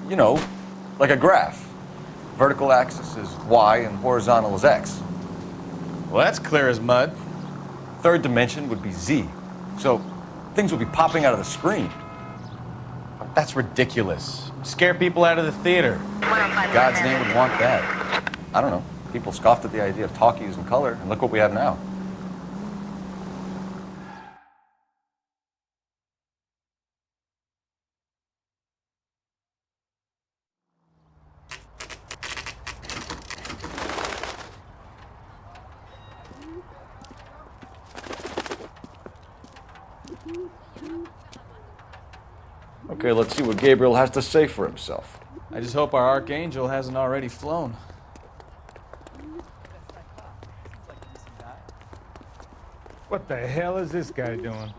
You know, like a graph. Vertical axis is Y and horizontal is X. Well, that's clear as mud. Third dimension would be Z. So things would be popping out of the screen. That's ridiculous. Scare people out of the theater. God's name would want that. I don't know. People scoffed at the idea of talkies in color, and look what we have now. Okay, let's see what Gabriel has to say for himself. I just hope our archangel hasn't already flown. What the hell is this guy doing?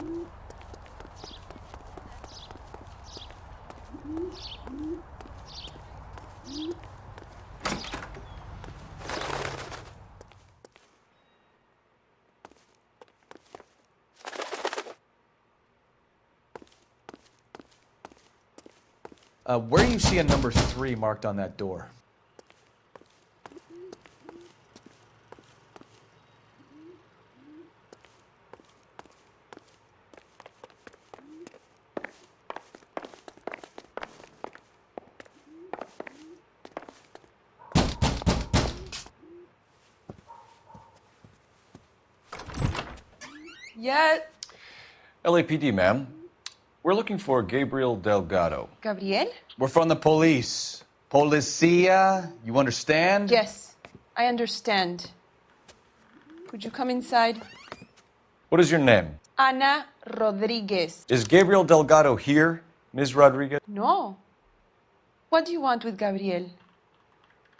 Where do you see a number 3 marked on that door? Yet. LAPD, ma'am. We're looking for Gabriel Delgado. Gabriel? We're from the police. Policia, you understand? Yes, I understand. Could you come inside? What is your name? Ana Rodriguez. Is Gabriel Delgado here, Ms. Rodriguez? No. What do you want with Gabriel?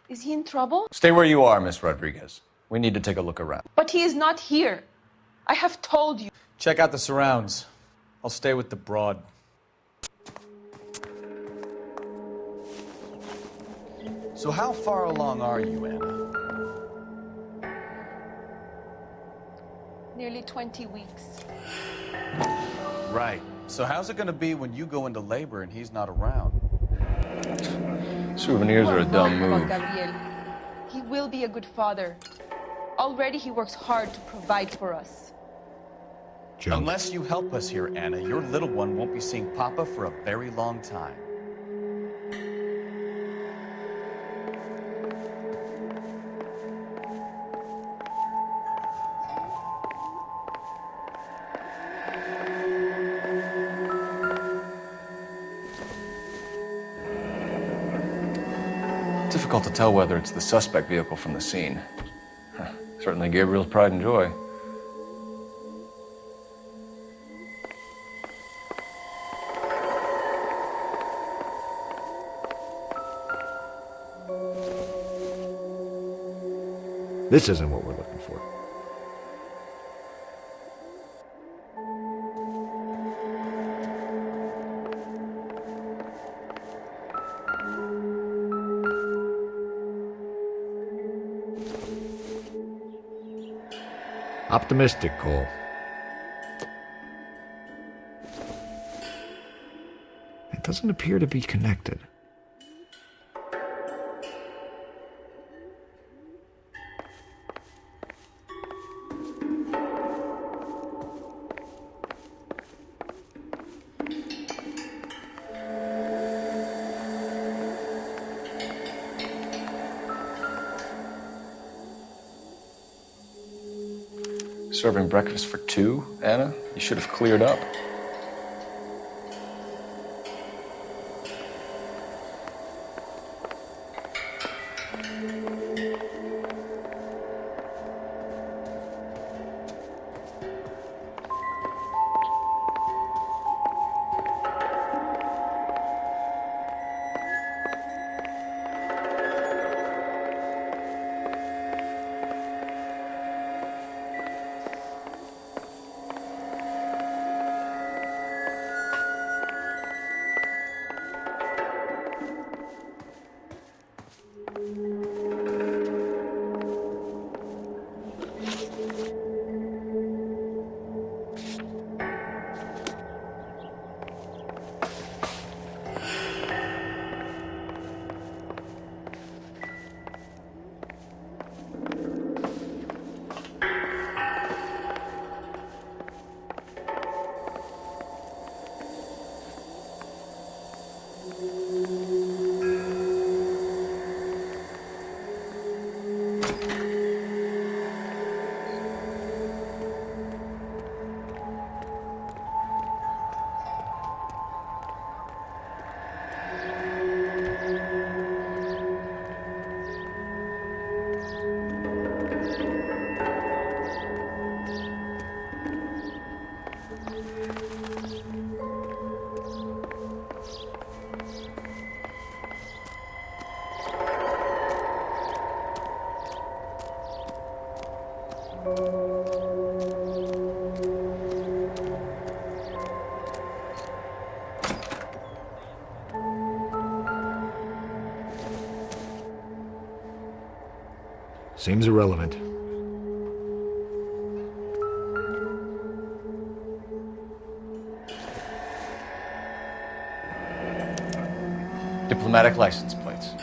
Is he in trouble? Stay where you are, Ms. Rodriguez. We need to take a look around. But he is not here. I have told you. Check out the surrounds. I'll stay with the broad. So how far along are you, Anna? Nearly 20 weeks. Right. So how's it going to be when you go into labor and he's not around? Souvenirs are a dumb About move. Gabriel. He will be a good father. Already he works hard to provide for us. Unless you help us here, Anna, your little one won't be seeing Papa for a very long time. Difficult to tell whether it's the suspect vehicle from the scene. Certainly Gabriel's pride and joy. This isn't what we're looking for. Optimistic, Cole. It doesn't appear to be connected. Serving breakfast for two, Anna? You should have cleared up. Seems irrelevant. Diplomatic license plates.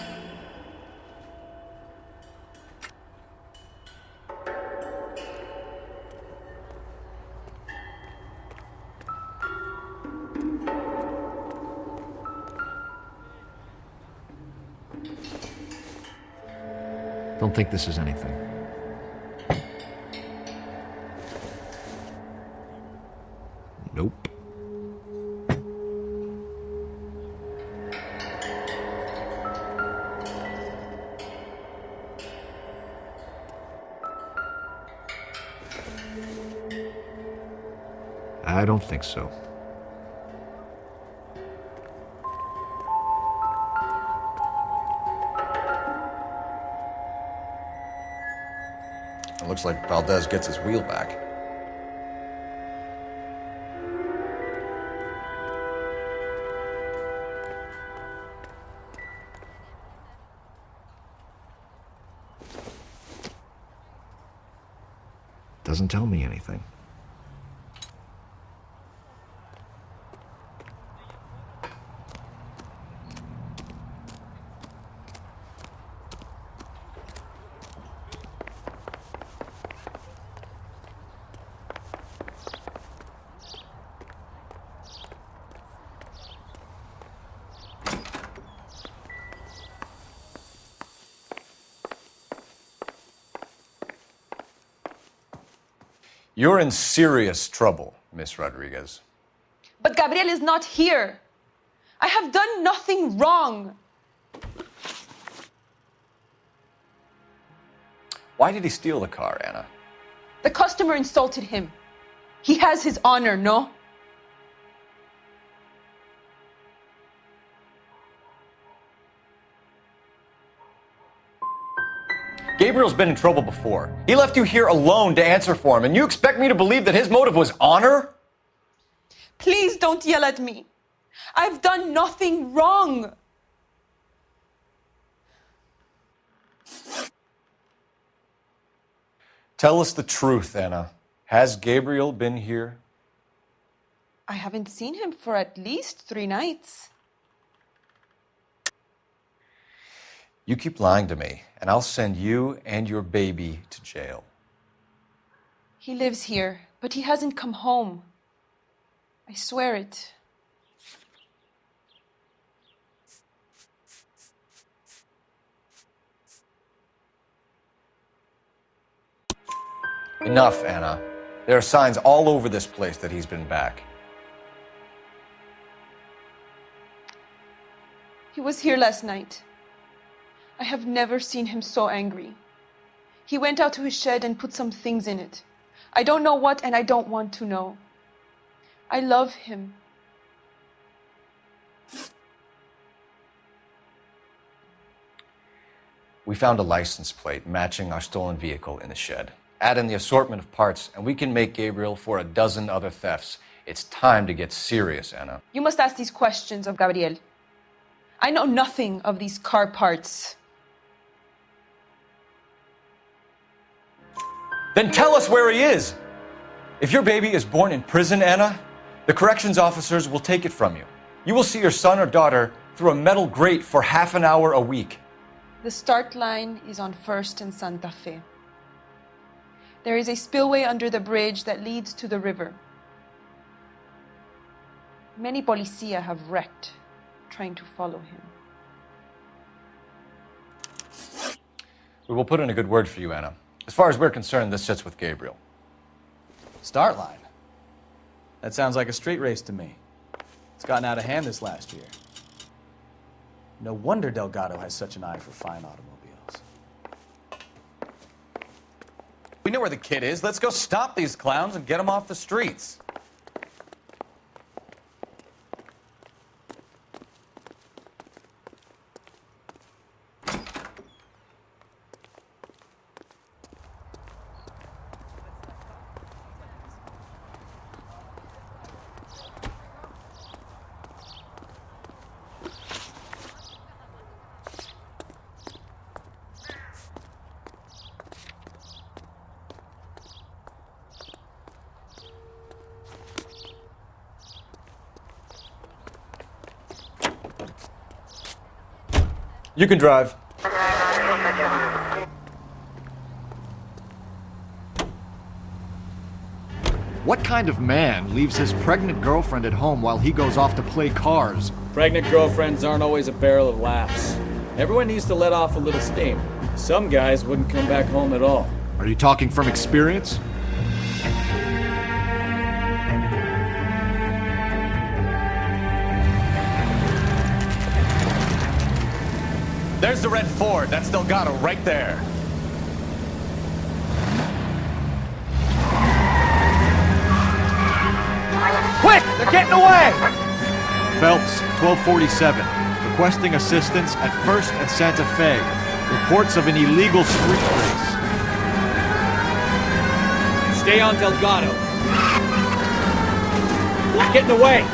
Don't think this is anything. Nope. I don't think so. It looks like Valdez gets his wheel back. Doesn't tell me anything. You're in serious trouble, Miss Rodriguez. But Gabriel is not here. I have done nothing wrong. Why did he steal the car, Anna? The customer insulted him. He has his honor, no? Gabriel's been in trouble before. He left you here alone to answer for him, and you expect me to believe that his motive was honor? Please don't yell at me. I've done nothing wrong. Tell us the truth, Anna. Has Gabriel been here? I haven't seen him for at least 3 nights. You keep lying to me, and I'll send you and your baby to jail. He lives here, but he hasn't come home. I swear it. Enough, Anna. There are signs all over this place that he's been back. He was here last night. I have never seen him so angry. He went out to his shed and put some things in it. I don't know what, and I don't want to know. I love him. We found a license plate matching our stolen vehicle in the shed. Add in the assortment of parts, and we can make Gabriel for a dozen other thefts. It's time to get serious, Anna. You must ask these questions of Gabriel. I know nothing of these car parts. Then tell us where he is! If your baby is born in prison, Anna, the corrections officers will take it from you. You will see your son or daughter through a metal grate for half an hour a week. The start line is on 1st and Santa Fe. There is a spillway under the bridge that leads to the river. Many policia have wrecked trying to follow him. We will put in a good word for you, Anna. As far as we're concerned, this sits with Gabriel. Start line? That sounds like a street race to me. It's gotten out of hand this last year. No wonder Delgado has such an eye for fine automobiles. We know where the kid is. Let's go stop these clowns and get them off the streets. You can drive. What kind of man leaves his pregnant girlfriend at home while he goes off to play cars? Pregnant girlfriends aren't always a barrel of laughs. Everyone needs to let off a little steam. Some guys wouldn't come back home at all. Are you talking from experience? There's the red Ford. That's Delgado right there. Quick! They're getting away! Phelps, 1247. Requesting assistance at 1st and Santa Fe. Reports of an illegal street race. Stay on Delgado. He's getting away.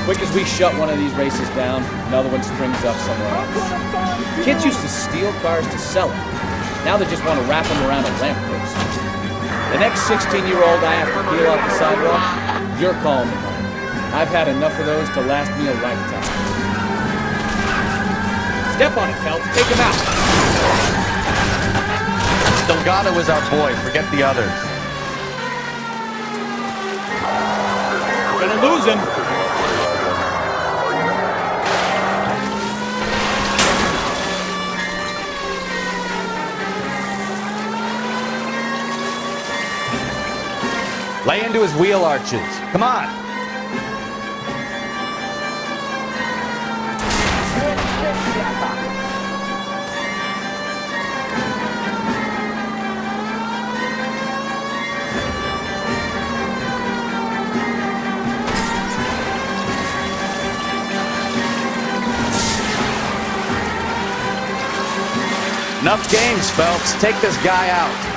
Quick as we shut one of these races down, another one springs up somewhere else. Kids used to steal cars to sell them. Now they just want to wrap them around a lamppost. The next 16-year-old I have to peel off the sidewalk, you're calling me. I've had enough of those to last me a lifetime. Step on it, Phelps. Take him out. Delgado is our boy. Forget the others. We're gonna lose him. Lay into his wheel arches. Come on. Enough games, Phelps. Take this guy out.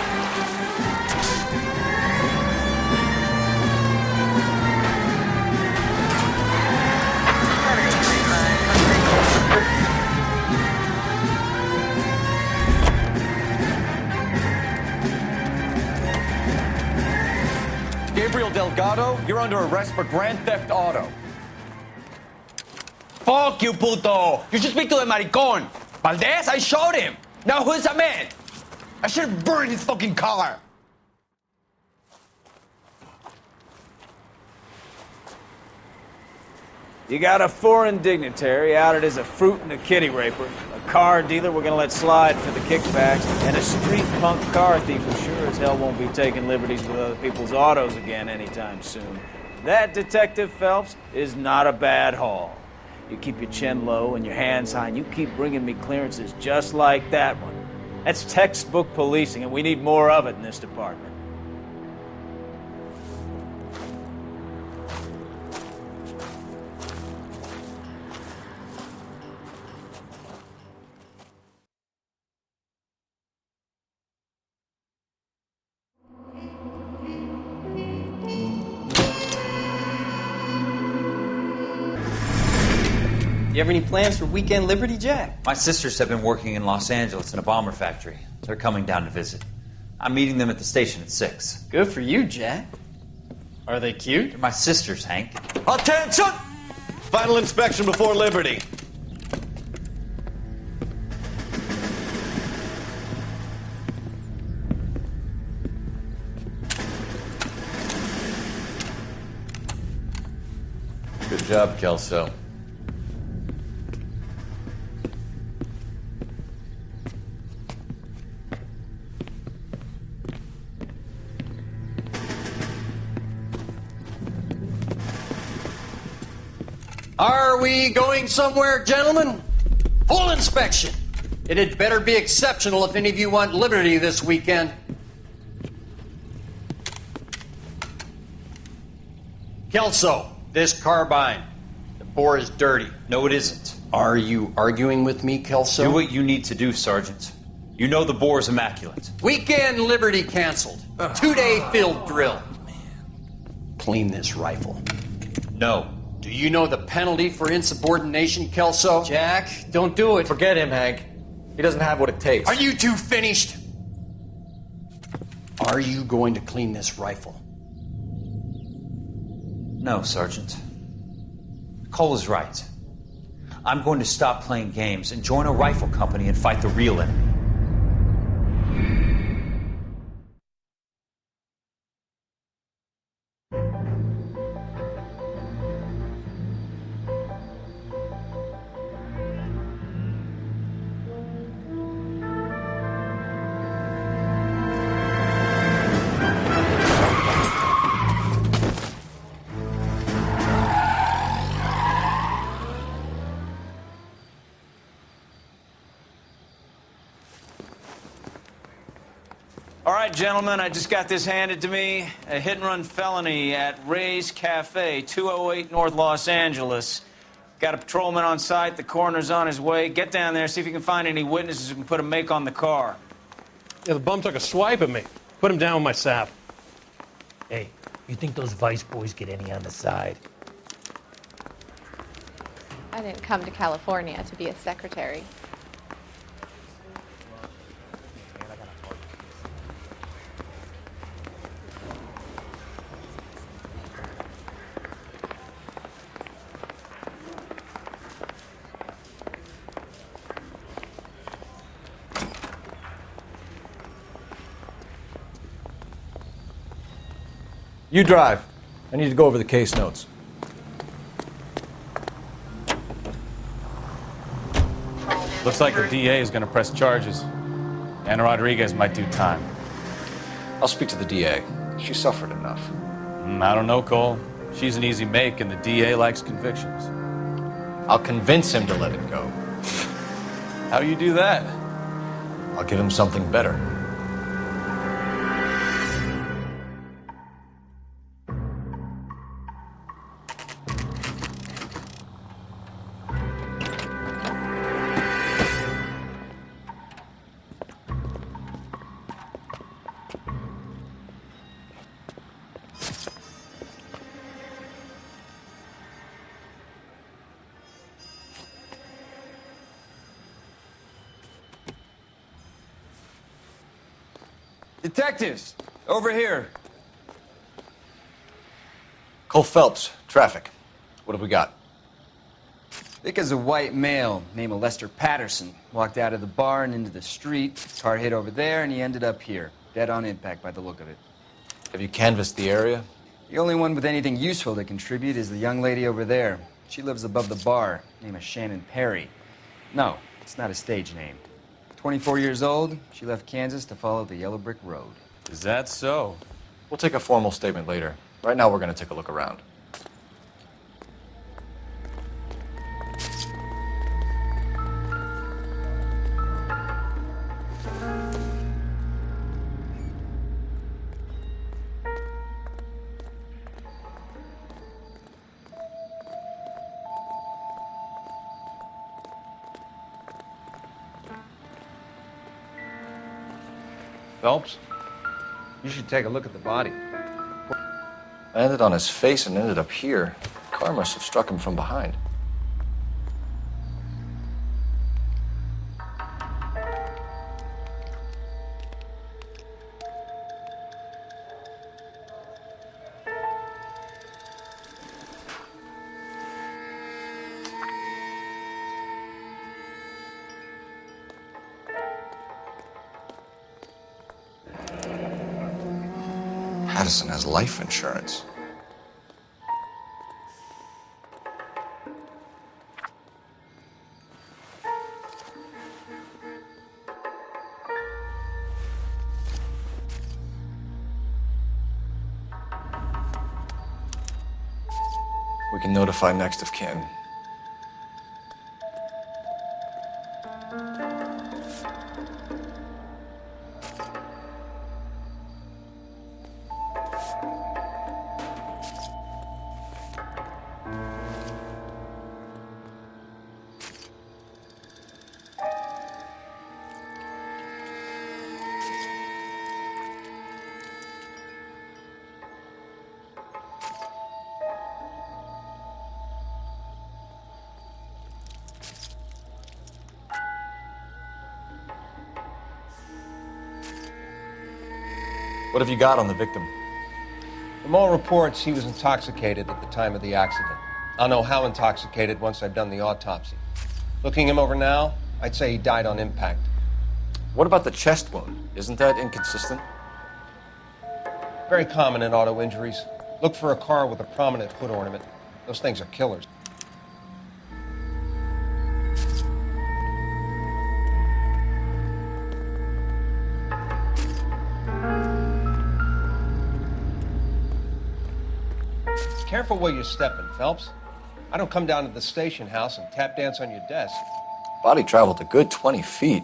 Delgado, you're under arrest for grand theft auto. Fuck you, puto! You should speak to the maricon. Valdez, I showed him. Now who's the man? I should have burned his fucking car. You got a foreign dignitary outed as a fruit and a kitty raper, a car dealer we're gonna let slide for the kickbacks, and a street punk car thief who sure as hell won't be taking liberties with other people's autos again anytime soon. That, Detective Phelps, is not a bad haul. You keep your chin low and your hands high, and you keep bringing me clearances just like that one. That's textbook policing, and we need more of it in this department. You have any plans for Weekend Liberty, Jack? My sisters have been working in Los Angeles in a bomber factory. They're coming down to visit. I'm meeting them at the station at 6. Good for you, Jack. Are they cute? They're my sisters, Hank. Attention! Final inspection before Liberty. Good job, Kelso. Are we going somewhere, gentlemen? Full inspection. It had better be exceptional if any of you want liberty this weekend. Kelso, this carbine. The bore is dirty. No, it isn't. Are you arguing with me, Kelso? Do what you need to do, Sergeant. You know the bore is immaculate. Weekend liberty canceled. 2-day field drill. Clean this rifle. No. Do you know the penalty for insubordination, Kelso? Jack, don't do it. Forget him, Hank. He doesn't have what it takes. Are you two finished? Are you going to clean this rifle? No, Sergeant. Cole is right. I'm going to stop playing games and join a rifle company and fight the real enemy. All right, gentlemen, I just got this handed to me. A hit-and-run felony at Ray's Cafe, 208 North Los Angeles. Got a patrolman on site. The coroner's on his way. Get down there, see if you can find any witnesses who can put a make on the car. Yeah, the bum took a swipe at me. Put him down with my sap. Hey, you think those Vice boys get any on the side? I didn't come to California to be a secretary. You drive. I need to go over the case notes. Looks like the DA is going to press charges. Anna Rodriguez might do time. I'll speak to the DA. She suffered enough. I don't know, Cole. She's an easy make, and the DA likes convictions. I'll convince him to let it go. How do you do that? I'll give him something better. Detectives, over here. Cole Phelps, traffic. What have we got? Thick as a white male named Lester Patterson. Walked out of the bar and into the street. Car hit over there, and he ended up here. Dead on impact by the look of it. Have you canvassed the area? The only one with anything useful to contribute is the young lady over there. She lives above the bar. Name is Shannon Perry. No, it's not a stage name. 24 years old, she left Kansas to follow the yellow brick road. Is that so? We'll take a formal statement later. Right now, we're going to take a look around. Phelps, you should take a look at the body. I landed on his face and ended up here. The car must have struck him from behind. Patterson has life insurance. We can notify next of kin. What have you got on the victim? From all reports, he was intoxicated at the time of the accident. I'll know how intoxicated once I've done the autopsy. Looking him over now, I'd say he died on impact. What about the chest wound? Isn't that inconsistent? Very common in auto injuries. Look for a car with a prominent hood ornament. Those things are killers. Careful where you're stepping, Phelps. I don't come down to the station house and tap dance on your desk. Body traveled a good 20 feet.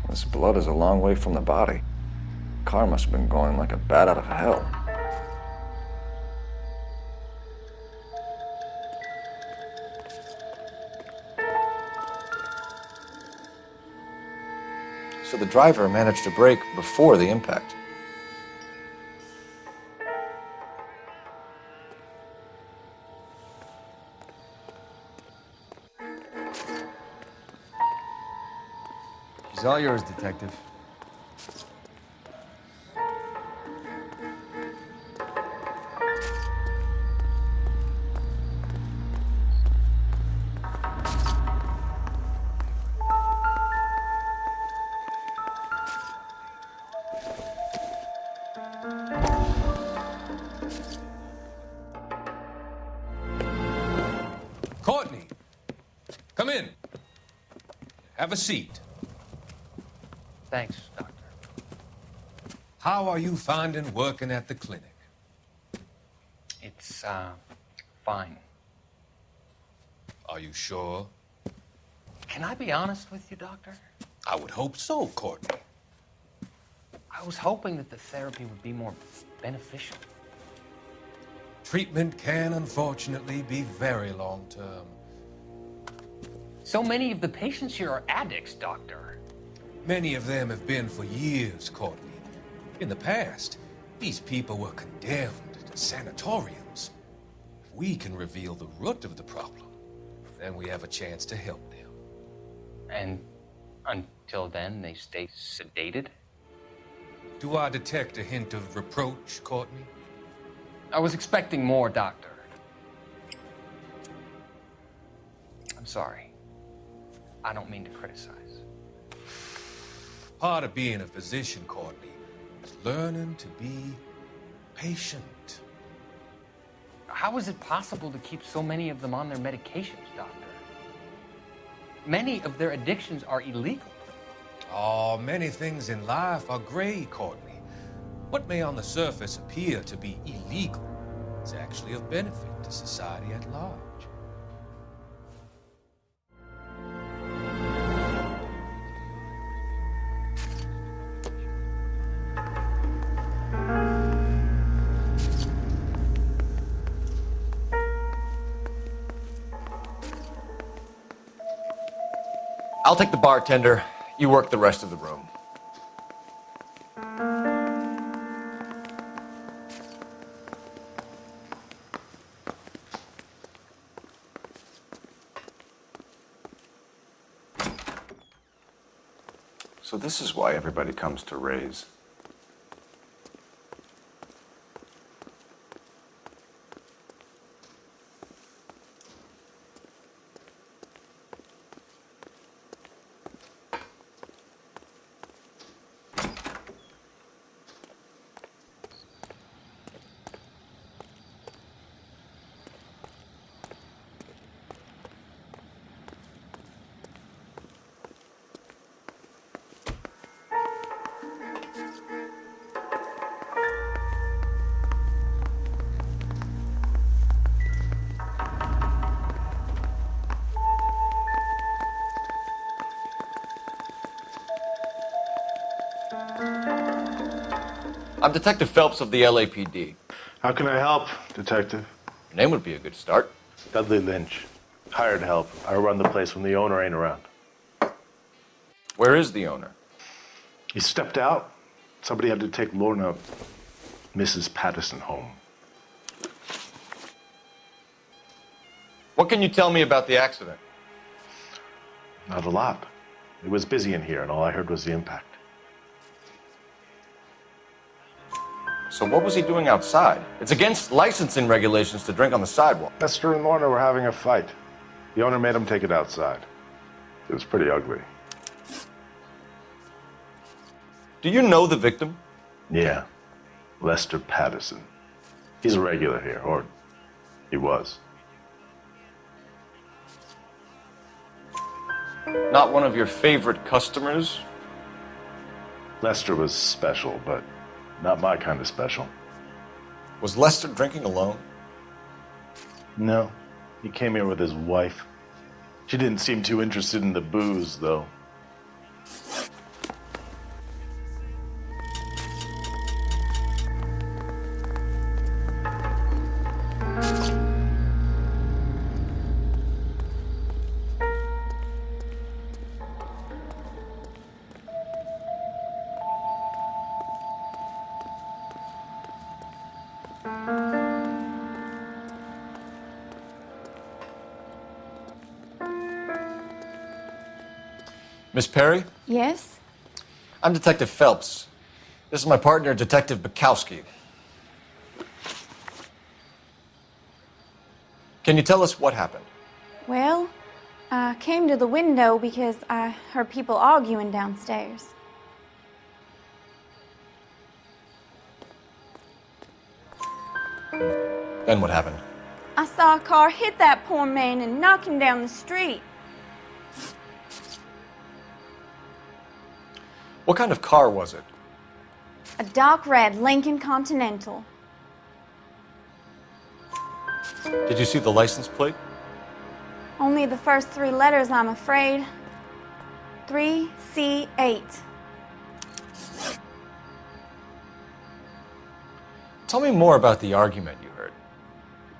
This blood is a long way from the body. Car must have been going like a bat out of hell. So the driver managed to brake before the impact. He's all yours, Detective. Courtney, come in. Have a seat. Thanks, Doctor. How are you finding working at the clinic? It's, fine. Are you sure? Can I be honest with you, Doctor? I would hope so, Courtney. I was hoping that the therapy would be more beneficial. Treatment can, unfortunately, be very long-term. So many of the patients here are addicts, Doctor. Many of them have been for years, Courtney. In the past, these people were condemned to sanatoriums. If we can reveal the root of the problem, then we have a chance to help them. And until then, they stay sedated? Do I detect a hint of reproach, Courtney? I was expecting more, Doctor. I'm sorry. I don't mean to criticize. Part of being a physician, Courtney, is learning to be patient. How is it possible to keep so many of them on their medications, Doctor? Many of their addictions are illegal. Oh, many things in life are gray, Courtney. What may on the surface appear to be illegal is actually of benefit to society at large. I'll take the bartender. You work the rest of the room. So this is why everybody comes to Ray's. I'm Detective Phelps of the LAPD. How can I help, Detective? Your name would be a good start. Dudley Lynch. Hired help. I run the place when the owner ain't around. Where is the owner? He stepped out. Somebody had to take Lorna, Mrs. Patterson, home. What can you tell me about the accident? Not a lot. It was busy in here, and all I heard was the impact. So what was he doing outside? It's against licensing regulations to drink on the sidewalk. Lester and Lorna were having a fight. The owner made him take it outside. It was pretty ugly. Do you know the victim? Yeah. Lester Patterson. He's a regular here, or he was. Not one of your favorite customers? Lester was special, but not my kind of special. Was Lester drinking alone? No. He came here with his wife. She didn't seem too interested in the booze, though. Miss Perry? Yes? I'm Detective Phelps. This is my partner, Detective Bukowski. Can you tell us what happened? Well, I came to the window because I heard people arguing downstairs. Then what happened? I saw a car hit that poor man and knock him down the street. What kind of car was it? A dark red Lincoln Continental. Did you see the license plate? Only the first 3 letters, I'm afraid. 3C8. Tell me more about the argument you heard.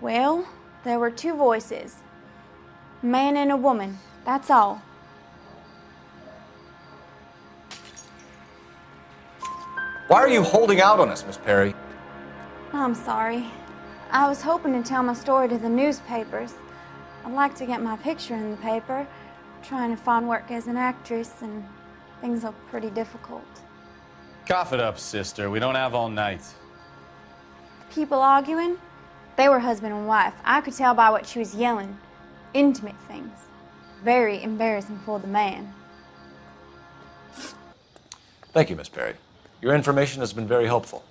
Well, there were 2 voices. A man and a woman, that's all. Why are you holding out on us, Miss Perry? I'm sorry. I was hoping to tell my story to the newspapers. I'd like to get my picture in the paper. Trying to find work as an actress, and things look pretty difficult. Cough it up, sister. We don't have all night. People arguing? They were husband and wife. I could tell by what she was yelling. Intimate things. Very embarrassing for the man. Thank you, Miss Perry. Your information has been very helpful.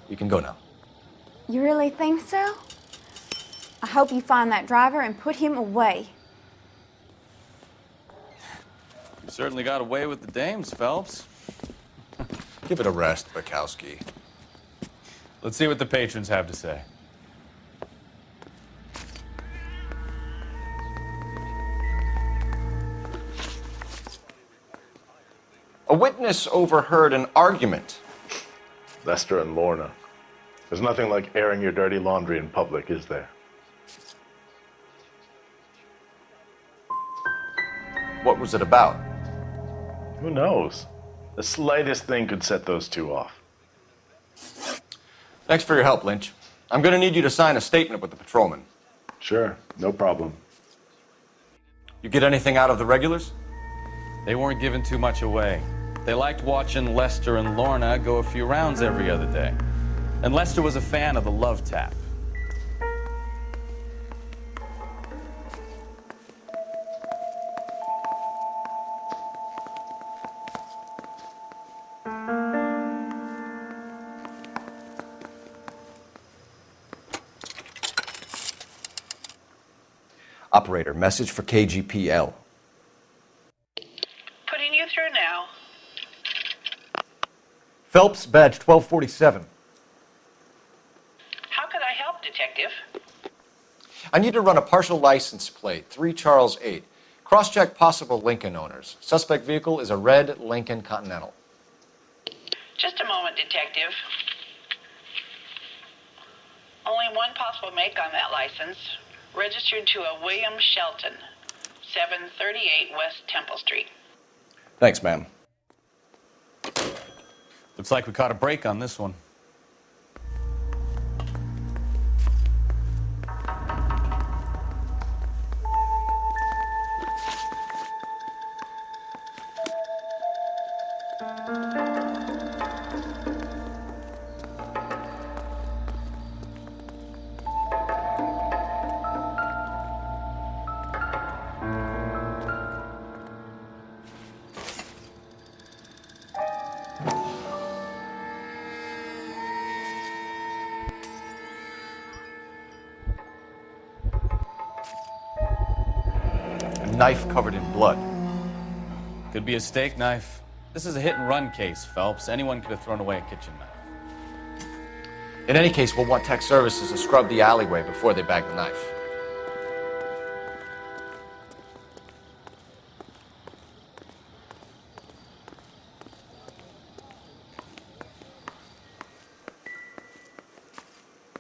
You can go now. You really think so? I hope you find that driver and put him away. You certainly got away with the dames, Phelps. Give it a rest, Bukowski. Let's see what the patrons have to say. A witness overheard an argument. Lester and Lorna. There's nothing like airing your dirty laundry in public, is there? What was it about? Who knows? The slightest thing could set those 2 off. Thanks for your help, Lynch. I'm going to need you to sign a statement with the patrolman. Sure, no problem. You get anything out of the regulars? They weren't giving too much away. They liked watching Lester and Lorna go a few rounds every other day. And Lester was a fan of the love tap. Operator, message for KGPL. Putting you through now. Phelps, badge 1247. How could I help, Detective? I need to run a partial license plate, 3 Charles 8. Cross-check possible Lincoln owners. Suspect vehicle is a red Lincoln Continental. Just a moment, Detective. Only one possible make on that license. Registered to a William Shelton, 738 West Temple Street. Thanks, ma'am. Looks like we caught a break on this one. knife covered in blood. Could be a steak knife. This is a hit-and-run case, Phelps. Anyone could have thrown away a kitchen knife. In any case, we'll want tech services to scrub the alleyway before they bag the knife.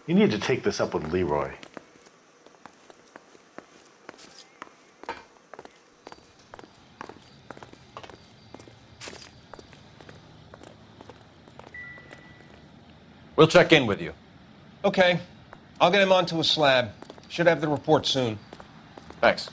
You need to take this up with Leroy. We'll check in with you. Okay. I'll get him onto a slab. Should have the report soon. Thanks.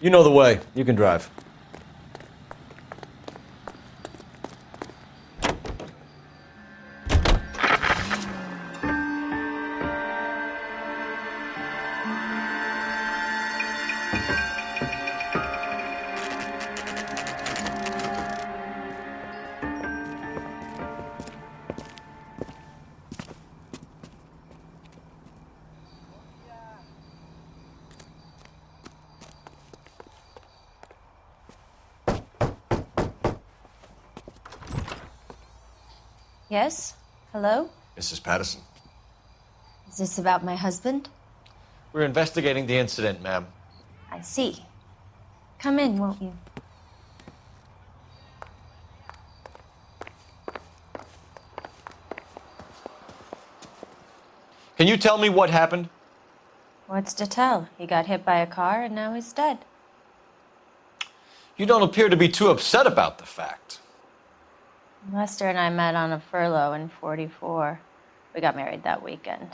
You know the way. You can drive. Yes? Hello? Mrs. Patterson. Is this about my husband? We're investigating the incident, ma'am. I see. Come in, won't you? Can you tell me what happened? What's to tell? He got hit by a car and now he's dead. You don't appear to be too upset about the fact. Lester and I met on a furlough in '44. We got married that weekend.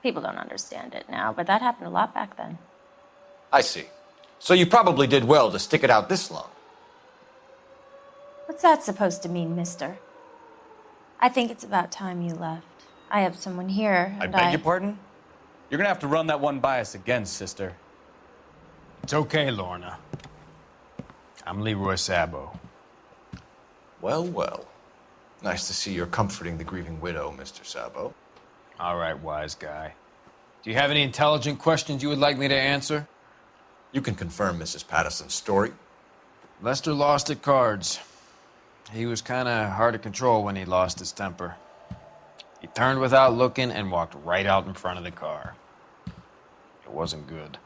People don't understand it now, but that happened a lot back then. I see. So you probably did well to stick it out this long. What's that supposed to mean, mister? I think it's about time you left. I have someone here, I and beg your pardon? You're gonna have to run that one by us again, sister. It's okay, Lorna. I'm Leroy Sabo. Well, well. Nice to see you're comforting the grieving widow, Mr. Sabo. All right, wise guy. Do you have any intelligent questions you would like me to answer? You can confirm Mrs. Patterson's story. Lester lost at cards. He was kind of hard to control when he lost his temper. He turned without looking and walked right out in front of the car. It wasn't good.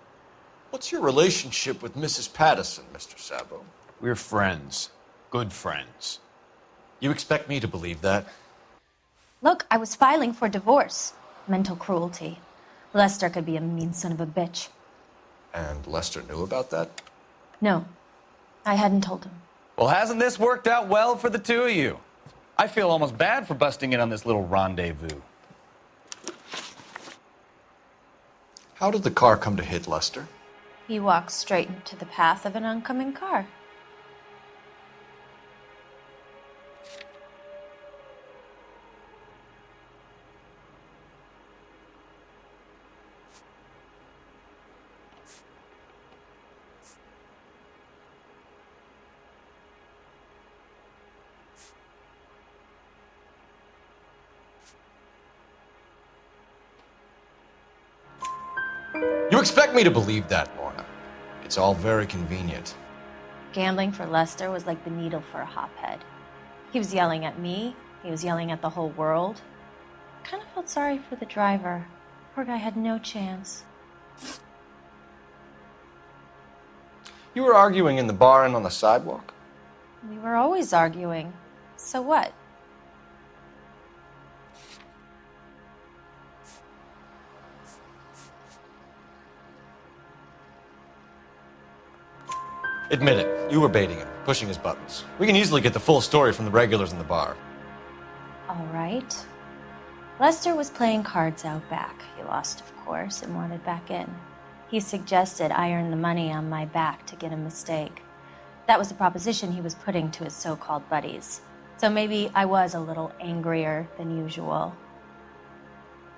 What's your relationship with Mrs. Patterson, Mr. Sabo? We're friends. Good friends. You expect me to believe that? Look, I was filing for divorce. Mental cruelty. Lester could be a mean son of a bitch. And Lester knew about that? No, I hadn't told him. Well, hasn't this worked out well for the two of you? I feel almost bad for busting in on this little rendezvous. How did the car come to hit Lester? He walked straight into the path of an oncoming car. You expect me to believe that, Lorna? It's all very convenient. Gambling for Lester was like the needle for a hophead. He was yelling at me. He was yelling at the whole world. I kind of felt sorry for the driver. Poor guy had no chance. You were arguing in the bar and on the sidewalk? We were always arguing. So what? Admit it, you were baiting him, pushing his buttons. We can easily get the full story from the regulars in the bar. All right. Lester was playing cards out back. He lost, of course, and wanted back in. He suggested I earn the money on my back to get a mistake. That was the proposition he was putting to his so-called buddies. So maybe I was a little angrier than usual.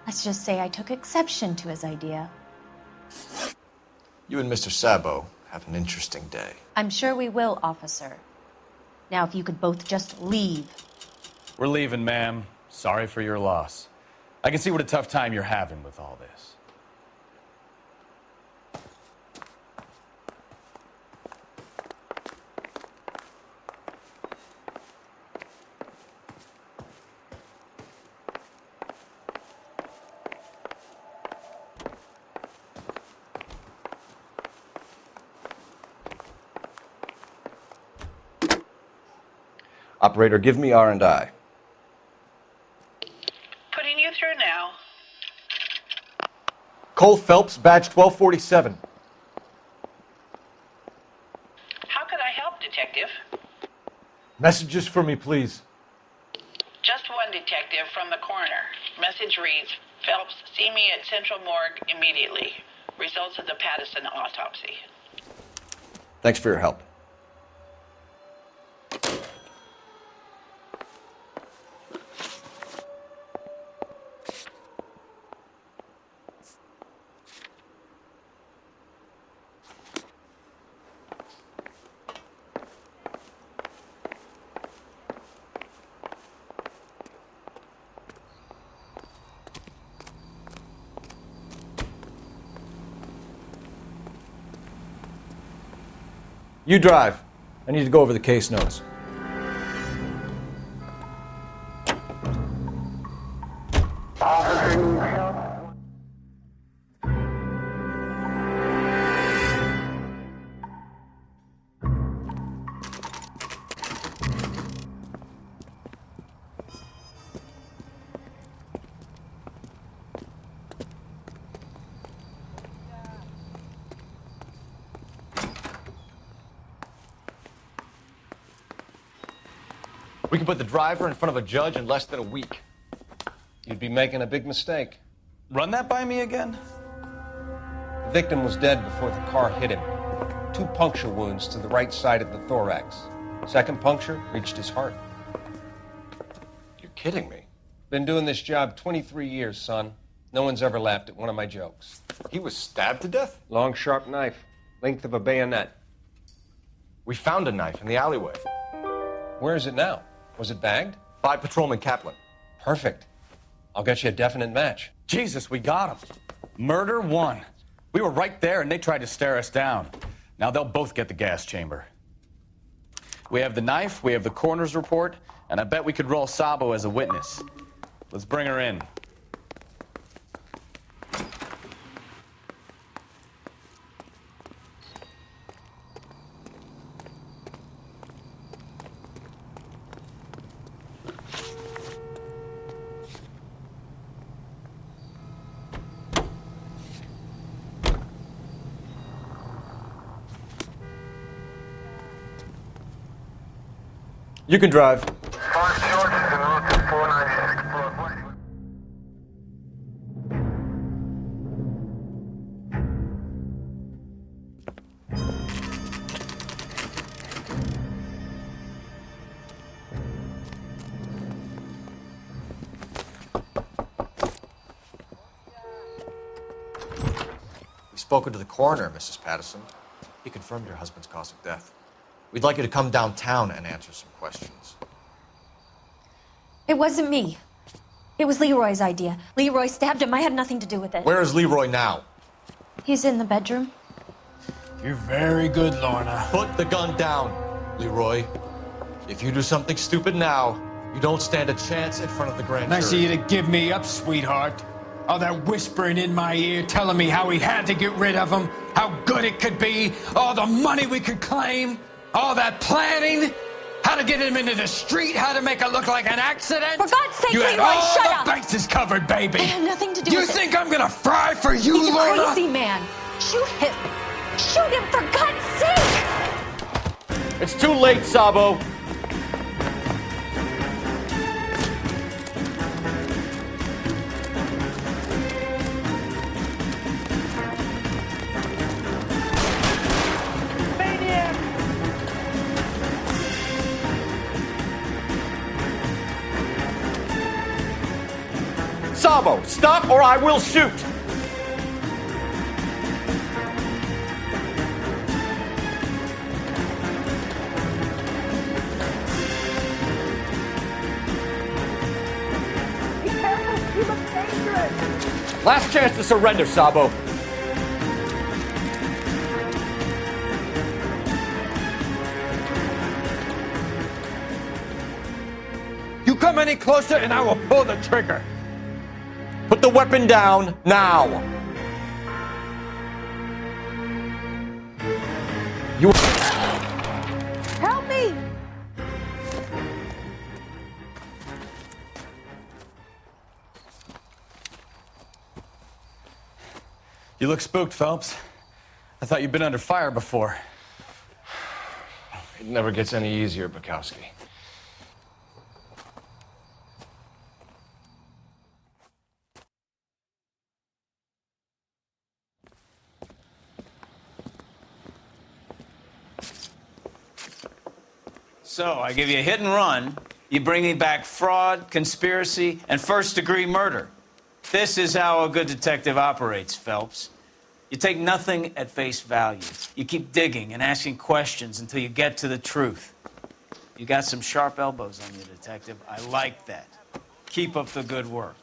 Let's just say I took exception to his idea. You and Mr. Sabo have an interesting day. I'm sure we will, officer. Now, if you could both just leave. We're leaving, ma'am. Sorry for your loss. I can see what a tough time you're having with all this. Operator, give me R&I. Putting you through now. Cole Phelps, badge 1247. How could I help, Detective? Messages for me, please. Just one detective from the coroner. Message reads, Phelps, see me at Central Morgue immediately. Results of the Pattison autopsy. Thanks for your help. You drive. I need to go over the case notes. We can put the driver in front of a judge in less than a week. You'd be making a big mistake. Run that by me again? The victim was dead before the car hit him. 2 puncture wounds to the right side of the thorax. Second puncture reached his heart. You're kidding me. Been doing this job 23 years, son. No one's ever laughed at one of my jokes. He was stabbed to death? Long, sharp knife. Length of a bayonet. We found a knife in the alleyway. Where is it now? Was it bagged? By Patrolman Kaplan. Perfect. I'll get you a definite match. Jesus, we got him. Murder 1. We were right there and they tried to stare us down. Now they'll both get the gas chamber. We have the knife, we have the coroner's report, and I bet we could roll Sabo as a witness. Let's bring her in. You can drive. We've spoken to the coroner, Mrs. Pattison. He confirmed your husband's cause of death. We'd like you to come downtown and answer some questions. It wasn't me. It was Leroy's idea. Leroy stabbed him. I had nothing to do with it. Where is Leroy now? He's in the bedroom. You're very good, Lorna. Put the gun down, Leroy. If you do something stupid now, you don't stand a chance in front of the grand jury. Nice of you to give me up, sweetheart. All that whispering in my ear, telling me how we had to get rid of him, how good it could be, all the money we could claim, all that planning, how to get him into the street, how to make it look like an accident. For God's sake, you had Leroy, all shut the up. bases covered, baby. I had nothing to do You with it. think I'm gonna fry for you, He's Lorna? a crazy man. Shoot him. Shoot him, for God's sake. It's too late, Sabo. Sabo, stop or I will shoot! Be careful, he looks dangerous. Last chance to surrender, Sabo. You come any closer and I will pull the trigger. Put the weapon down now. You. Help me! You look spooked, Phelps. I thought you'd been under fire before. It never gets any easier, Bukowski. So, I give you a hit and run. You bring me back fraud, conspiracy, and first-degree murder. This is how a good detective operates, Phelps. You take nothing at face value. You keep digging and asking questions until you get to the truth. You got some sharp elbows on you, detective. I like that. Keep up the good work.